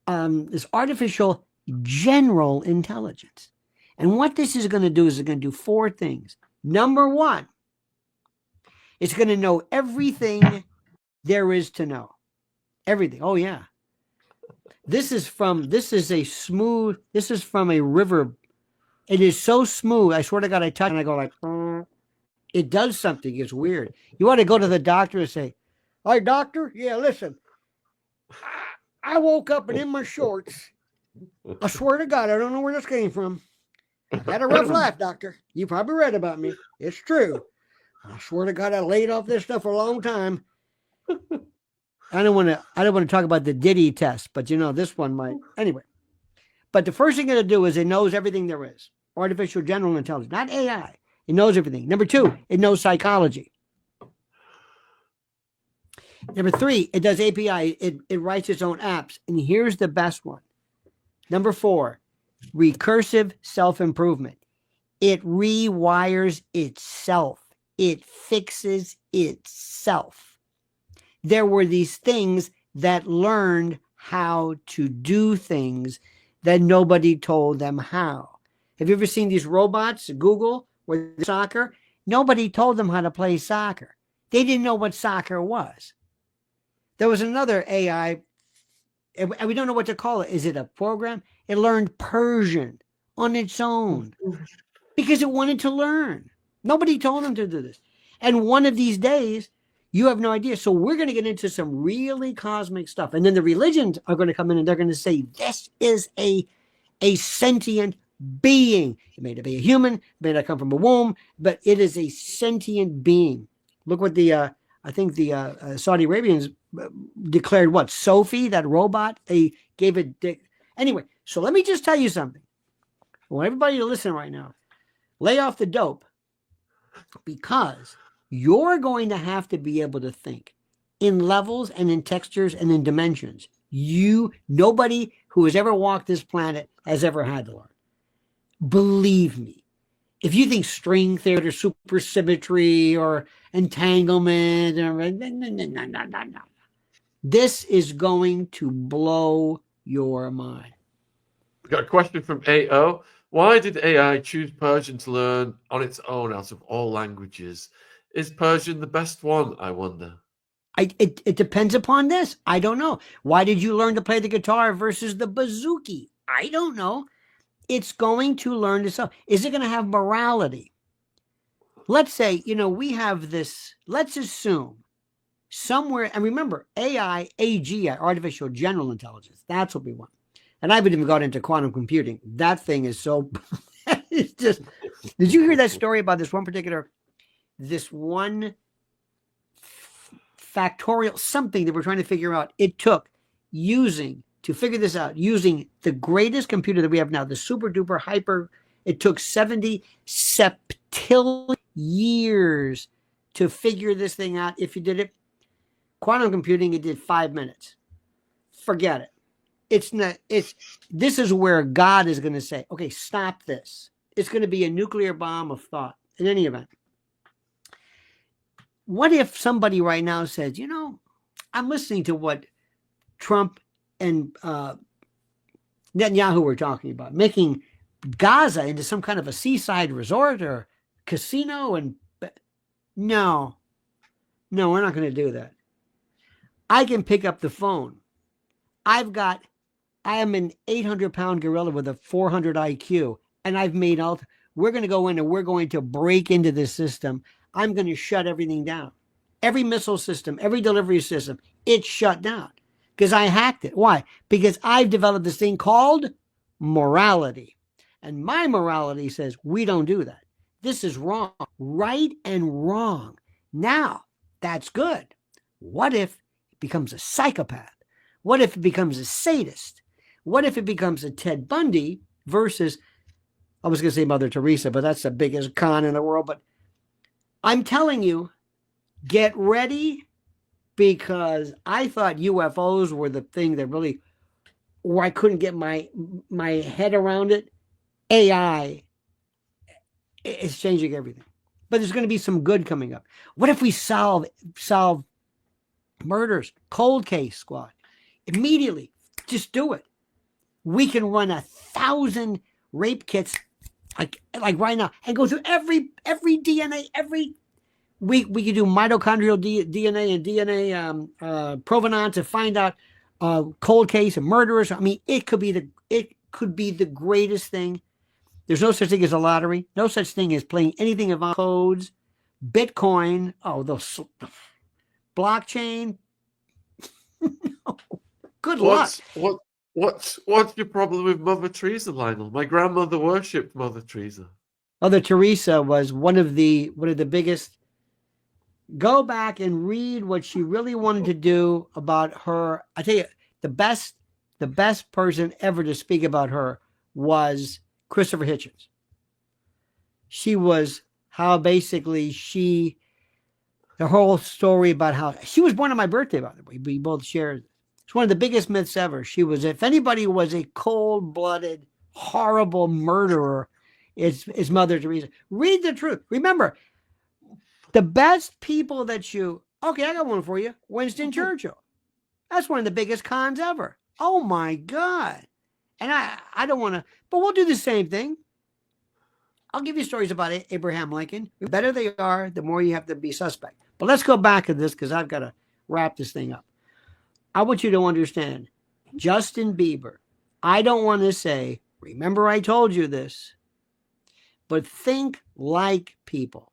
Speaker 2: this artificial general intelligence. And what this is going to do is it's going to do four things. Number one, it's going to know everything there is to know. Everything. Oh, yeah. This is from a river. It is so smooth. I swear to God, I touch and I go like, it does something. It's weird. You want to go to the doctor and say, "Hi, doctor. Yeah, listen, I woke up and in my shorts. I swear to God, I don't know where this came from. I had a rough life, doctor. You probably read about me. It's true. I swear to God, I laid off this stuff for a long time." I don't want to talk about the Diddy test, but this one might. Anyway, but the first thing it's going to do is it knows everything there is. Artificial general intelligence, not AI. It knows everything. Number two, it knows psychology. Number three, it does API. It writes its own apps. And here's the best one. Number four, recursive self-improvement. It rewires itself. It fixes itself. There were these things that learned how to do things that nobody told them how. Have you ever seen these robots, Google, with soccer? Nobody told them how to play soccer. They didn't know what soccer was. There was another AI, and we don't know what to call it. Is it a program? It learned Persian on its own because it wanted to learn. Nobody told them to do this. And one of these days, you have no idea. So we're going to get into some really cosmic stuff. And then the religions are going to come in and they're going to say, this is a sentient being. It may not be a human, it may not come from a womb, but it is a sentient being. Look what I think the Saudi Arabians declared what? Sophie, that robot, they gave it. Anyway, so let me just tell you something. I want everybody to listen right now. Lay off the dope, because you're going to have to be able to think in levels and in textures and in dimensions. Nobody who has ever walked this planet has ever had to learn. Believe me. If you think string theory or supersymmetry or entanglement, no. This is going to blow your mind.
Speaker 1: We got a question from AO. Why did AI choose Persian to learn on its own out of all languages? Is Persian the best one, I wonder?
Speaker 2: It depends upon this. I don't know. Why did you learn to play the guitar versus the bouzouki? I don't know. It's going to learn to sell. Is it going to have morality? Let's say, we have this, let's assume somewhere, and remember, AI, AGI, artificial general intelligence, that's what we want. And I haven't even got into quantum computing. That thing is so, it's just, did you hear that story about this one factorial something that we're trying to figure out? It took using the greatest computer that we have now, the super duper hyper, it took 70 septillion years to figure this thing out. If you did it, quantum computing, it did 5 minutes. Forget it. This is where God is going to say, okay, stop this. It's going to be a nuclear bomb of thought. In any event, what if somebody right now says, I'm listening to what Trump and Netanyahu were talking about, making Gaza into some kind of a seaside resort or casino. And no, we're not going to do that. I can pick up the phone. I am an 800-pound gorilla with a 400 IQ, and I've made we're going to go in and we're going to break into this system. I'm going to shut everything down. Every missile system, every delivery system, it's shut down because I hacked it. Why? Because I've developed this thing called morality. And my morality says we don't do that. This is wrong, right and wrong. Now, that's good. What if it becomes a psychopath? What if it becomes a sadist? What if it becomes a Ted Bundy versus, I was going to say Mother Teresa, but that's the biggest con in the world. But I'm telling you, get ready, because I thought UFOs were the thing that really, where I couldn't get my head around it. AI is changing everything. but there's going to be some good coming up. What if we solve murders, cold case squad, immediately? Just do it. We can run 1,000 rape kits like right now and go through every DNA, we could do mitochondrial DNA and DNA provenance to find out cold case and murderers. I mean, it could be the greatest thing. There's no such thing as a lottery. No such thing as playing anything about codes, Bitcoin. Oh, those blockchain. Good luck.
Speaker 1: What's your problem with Mother Teresa, Lionel? My grandmother worshipped Mother Teresa.
Speaker 2: Mother Teresa was one of the biggest. Go back and read what she really wanted to do about her. I tell you, the best person ever to speak about her was Christopher Hitchens. She was how basically the whole story about how she was born on my birthday, by the way. We both shared. It's one of the biggest myths ever. She was, if anybody was a cold-blooded, horrible murderer, it's Mother Teresa. Read the truth. Remember, the best people that okay, I got one for you. Winston Churchill. That's one of the biggest cons ever. Oh my God. And I don't want to, but we'll do the same thing. I'll give you stories about Abraham Lincoln. The better they are, the more you have to be suspect. But let's go back to this because I've got to wrap this thing up. I want you to understand, Justin Bieber, I don't want to say, remember I told you this, but think like people.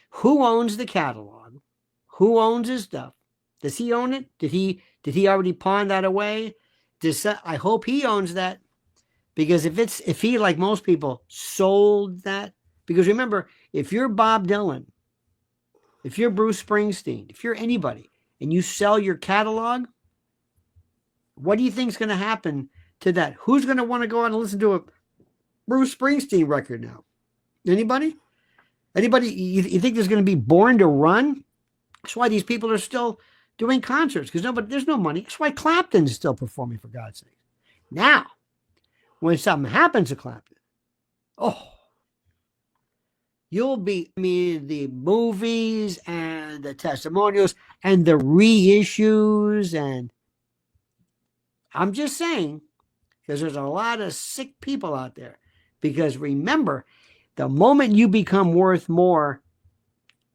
Speaker 2: Who owns the catalog? Who owns his stuff? Does he own it? Did he already pawn that away? I hope he owns that, because if he, like most people, sold that, because remember, if you're Bob Dylan, if you're Bruce Springsteen, if you're anybody, and you sell your catalog, what do you think is going to happen to that? Who's going to want to go out and listen to a Bruce Springsteen record now? Anybody? Anybody? You think there's going to be Born to Run? That's why these people are still doing concerts, because there's no money. That's why Clapton's still performing, for God's sake. Now, when something happens to Clapton, the movies and the testimonials and the reissues, and I'm just saying, because there's a lot of sick people out there. Because remember, the moment you become worth more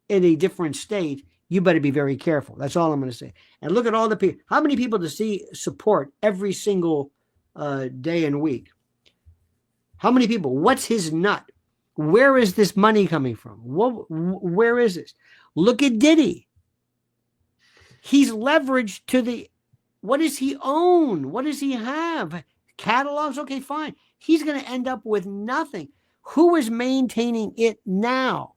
Speaker 2: in a different state, you better be very careful. That's all I'm going to say. And look at all the people. How many people does he support every single day and week? How many people? What's his nut? Where is this money coming from? Where is this? Look at Diddy. He's leveraged to the... What does he own? What does he have? Catalogs? Okay, fine. He's going to end up with nothing. Who is maintaining it now?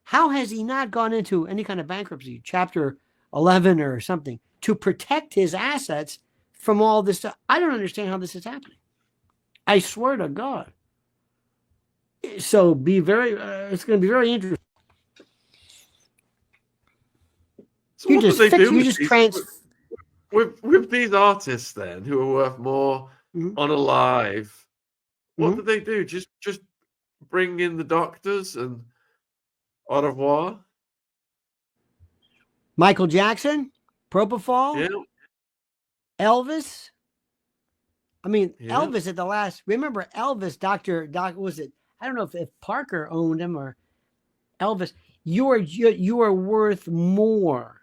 Speaker 2: How has he not gone into any kind of bankruptcy, Chapter 11 or something, to protect his assets from all this stuff? I don't understand how this is happening. I swear to God. So it's going to be very interesting.
Speaker 1: So what do they do with these artists then, who are worth more on a live? What do they do? Just bring in the doctors and au revoir?
Speaker 2: Michael Jackson, Propofol, Elvis. I mean, Elvis at the last. Remember Elvis, Doctor was it? I don't know if Parker owned him or Elvis. You are worth more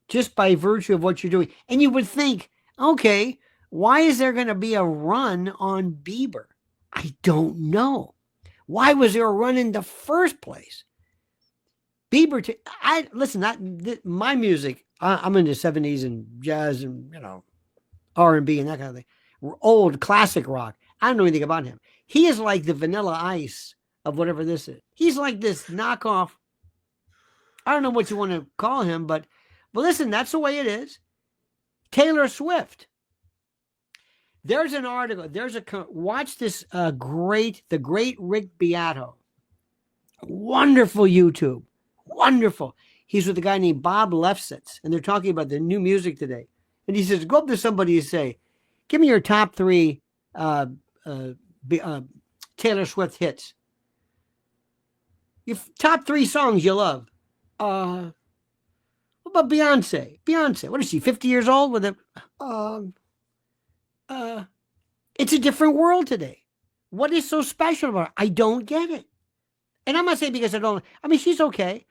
Speaker 2: just by virtue of what you're doing. And you would think, okay, why is there going to be a run on Bieber? I don't know. Why was there a run in the first place? Bieber, my music, I'm into 70s and jazz and, R&B and that kind of thing. Old classic rock. I don't know anything about him. He is like the Vanilla Ice of whatever this is. He's like this knockoff. I don't know what you want to call him, but listen, that's the way it is. Taylor Swift. There's an article. Watch this the great Rick Beato. Wonderful YouTube. Wonderful. He's with a guy named Bob Lefsetz, and they're talking about the new music today. And he says, go up to somebody and say, give me your top 3 Taylor Swift hits. Your top 3 songs you love. What about Beyonce? Beyonce, what is she, 50 years old with a it's a different world today. What is so special about her? I don't get it. And I'm not saying because I don't, I mean, she's okay.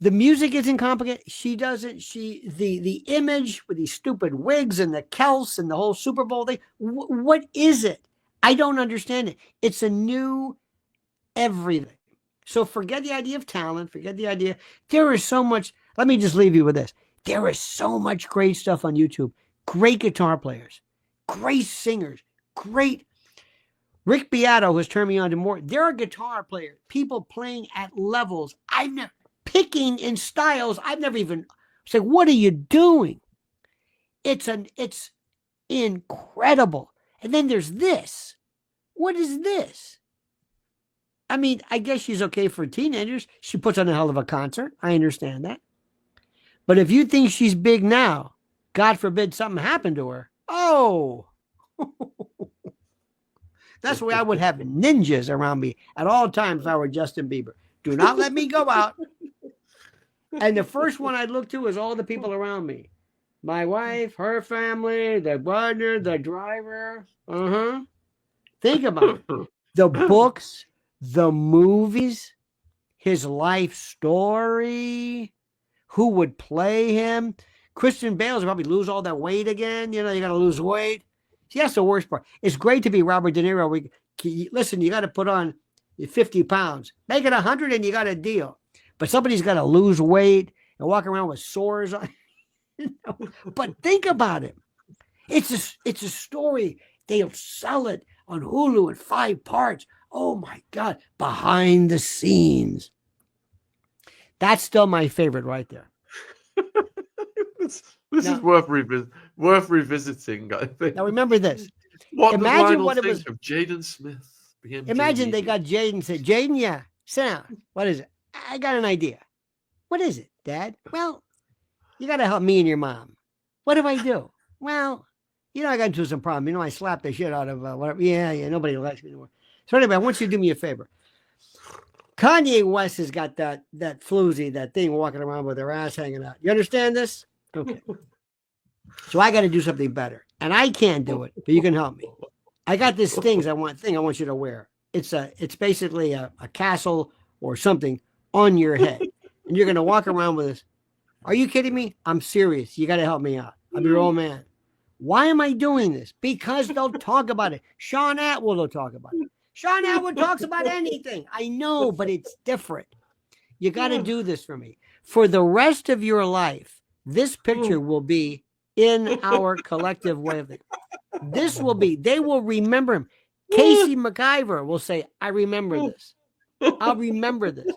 Speaker 2: The music isn't complicated. She doesn't, the image with these stupid wigs and the Kels and the whole Super Bowl thing. What is it? I don't understand it. It's a new everything. So forget the idea of talent. Forget the idea. There is so much. Let me just leave you with this. There is so much great stuff on YouTube. Great guitar players, great singers, great. Rick Beato has turned me on to more. There are guitar players, people playing at levels I've never, picking in styles I've never even say, what are you doing? It's incredible. And then there's this. What is this? I mean, I guess she's okay for teenagers. She puts on a hell of a concert. I understand that. But if you think she's big now, God forbid something happened to her. Oh, that's why I would have ninjas around me at all times if I were Justin Bieber. Do not let me go out. And the first one I'd look to is all the people around me. My wife, her family, the partner, the driver. Think about it. The books, the movies, his life story, who would play him. Christian Bale's probably lose all that weight again. You know, you got to lose weight. See, that's the worst part. It's great to be Robert De Niro. Listen, you got to put on 50 pounds. Make it 100 and you got a deal. But somebody's got to lose weight and walk around with sores on. You know? But think about it. It's a story. They'll sell it on Hulu in 5 parts. Oh, my God. Behind the scenes. That's still my favorite right there.
Speaker 1: This is worth revisiting, I think.
Speaker 2: Now, remember this.
Speaker 1: What
Speaker 2: imagine what it was
Speaker 1: of Jaden Smith.
Speaker 2: Imagine they got Jaden, said, Jaden, yeah, sit down. What is it? I got an idea. What is it, Dad? Well, you got to help me and your mom. What do I do? Well, you know, I got into some problem. You know, I slapped the shit out of whatever. Yeah, nobody likes me anymore. So anyway, I want you to do me a favor. Kanye West has got that floozy, that thing walking around with her ass hanging out. You understand this? Okay. So I got to do something better. And I can't do it, but you can help me. I got this thing I want you to wear. It's basically a castle or something on your head. And you're going to walk around with this. Are you kidding me? I'm serious. You got to help me out. I'm your old man. Why am I doing this? Because they'll talk about it. Shaun Attwood will talk about it. Shaun Attwood talks about anything. I know, but it's different. You got to do this for me. For the rest of your life, this picture will be in our collective way of thinking. This will be, they will remember him. Casey McIver will say, I remember this. I'll remember this.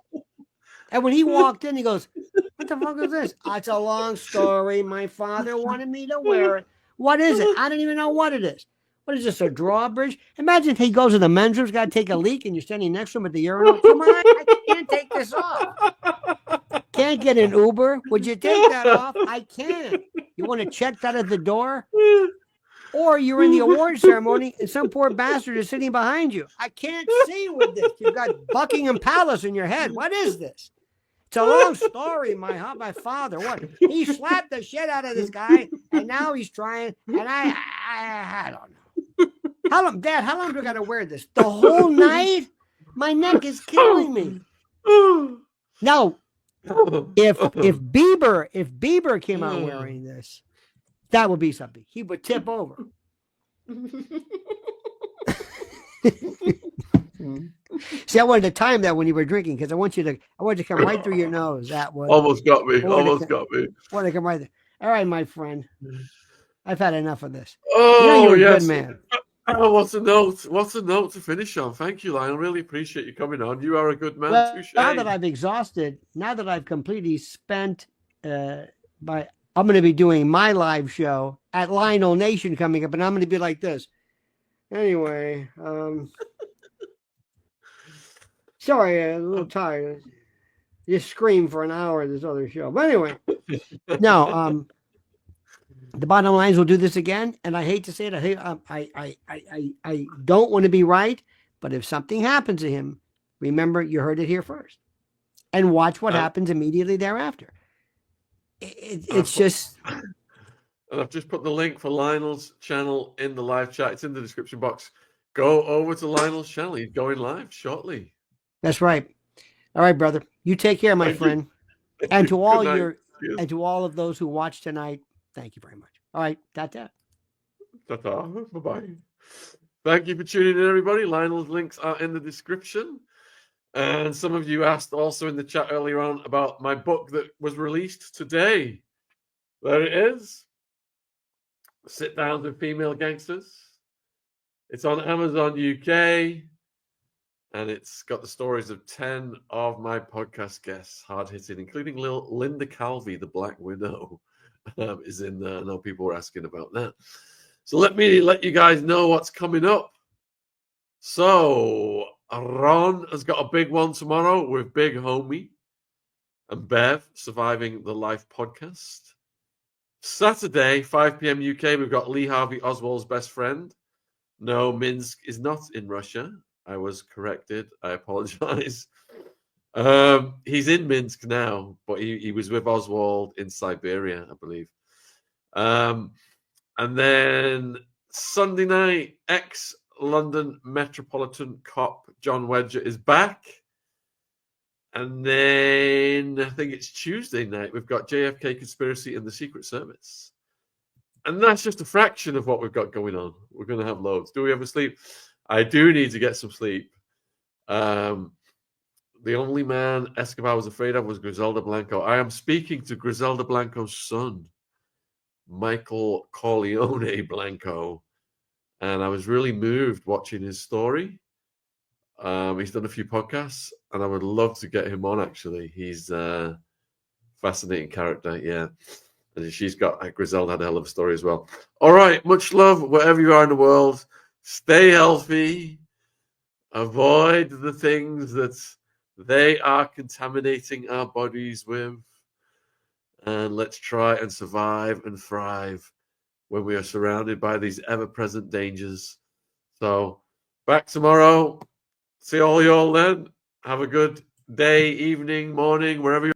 Speaker 2: And when he walked in, he goes, what the fuck is this? Oh, it's a long story. My father wanted me to wear it. What is it? I don't even know what it is. What is this, a drawbridge? Imagine if he goes to the men's room, got to take a leak, and you're standing next to him at the urinal. Come on, I can't take this off. Can't get an Uber. Would you take that off? I can't. You want to check that at the door? Or you're in the award ceremony and some poor bastard is sitting behind you. I can't see with this. You've got Buckingham Palace in your head. What is this? It's a long story. My father, what? He slapped the shit out of this guy, and now he's trying, and I don't know. Dad, how long do I got to wear this? The whole night? My neck is killing me. Now, if Bieber came out wearing this, that would be something. He would tip over. See, I wanted to time that when you were drinking because I wanted to come right through your nose. That was
Speaker 1: almost got me. I wanted
Speaker 2: to come right there. All right, my friend. I've had enough of this.
Speaker 1: Oh,
Speaker 2: you're
Speaker 1: yes.
Speaker 2: a good man.
Speaker 1: Oh, what's a note to finish on? Thank you, Lionel. Really appreciate you coming on. You are a good man.
Speaker 2: Well, now that I've exhausted, now that I've completely spent, I'm going to be doing my live show at Lionel Nation coming up, and I'm going to be like this. Anyway, sorry, I'm a little tired. Just scream for an hour at this other show. But anyway, no, the bottom line is we'll do this again, and I hate to say it. I don't want to be right, but if something happens to him, remember you heard it here first. and watch what happens immediately thereafter. It's just...
Speaker 1: And I've just put the link for Lionel's channel in the live chat. It's in the description box. Go over to Lionel's channel. He's going live shortly.
Speaker 2: That's right. All right, brother. You take care, my friend. And to all and to all of those who watched tonight, thank you very much. All right, ta-ta.
Speaker 1: Ta-ta. Bye-bye. Thank you for tuning in, everybody. Lionel's links are in the description. And some of you asked also in the chat earlier on about my book that was released today. There it is. Sit Down with Female Gangsters. It's on Amazon UK. And it's got the stories of 10 of my podcast guests, hard-hitting, including Linda Calvi, the Black Widow, is in there. I know people were asking about that. So let me let you guys know what's coming up. So Ron has got a big one tomorrow with Big Homie and Bev, Surviving the Life podcast. Saturday, 5 p.m. UK, we've got Lee Harvey Oswald's best friend. No, Minsk is not in Russia. I was corrected. I apologize. He's in Minsk now, but he was with Oswald in Siberia, I believe. And then Sunday night, ex-London Metropolitan Cop John Wedger is back. And then I think it's Tuesday night, we've got JFK Conspiracy and the Secret Service. And that's just a fraction of what we've got going on. We're going to have loads. Do we ever sleep? I do need to get some sleep. The only man Escobar was afraid of was Griselda Blanco. I am speaking to Griselda Blanco's son, Michael Corleone Blanco. And I was really moved watching his story. He's done a few podcasts, and I would love to get him on, actually. He's a fascinating character, yeah. And she's got, Griselda had a hell of a story as well. All right, much love wherever you are in the world. Stay healthy. Avoid the things that they are contaminating our bodies with. And let's try and survive and thrive when we are surrounded by these ever-present dangers. So, back tomorrow. See all y'all then. Have a good day, evening, morning, wherever you're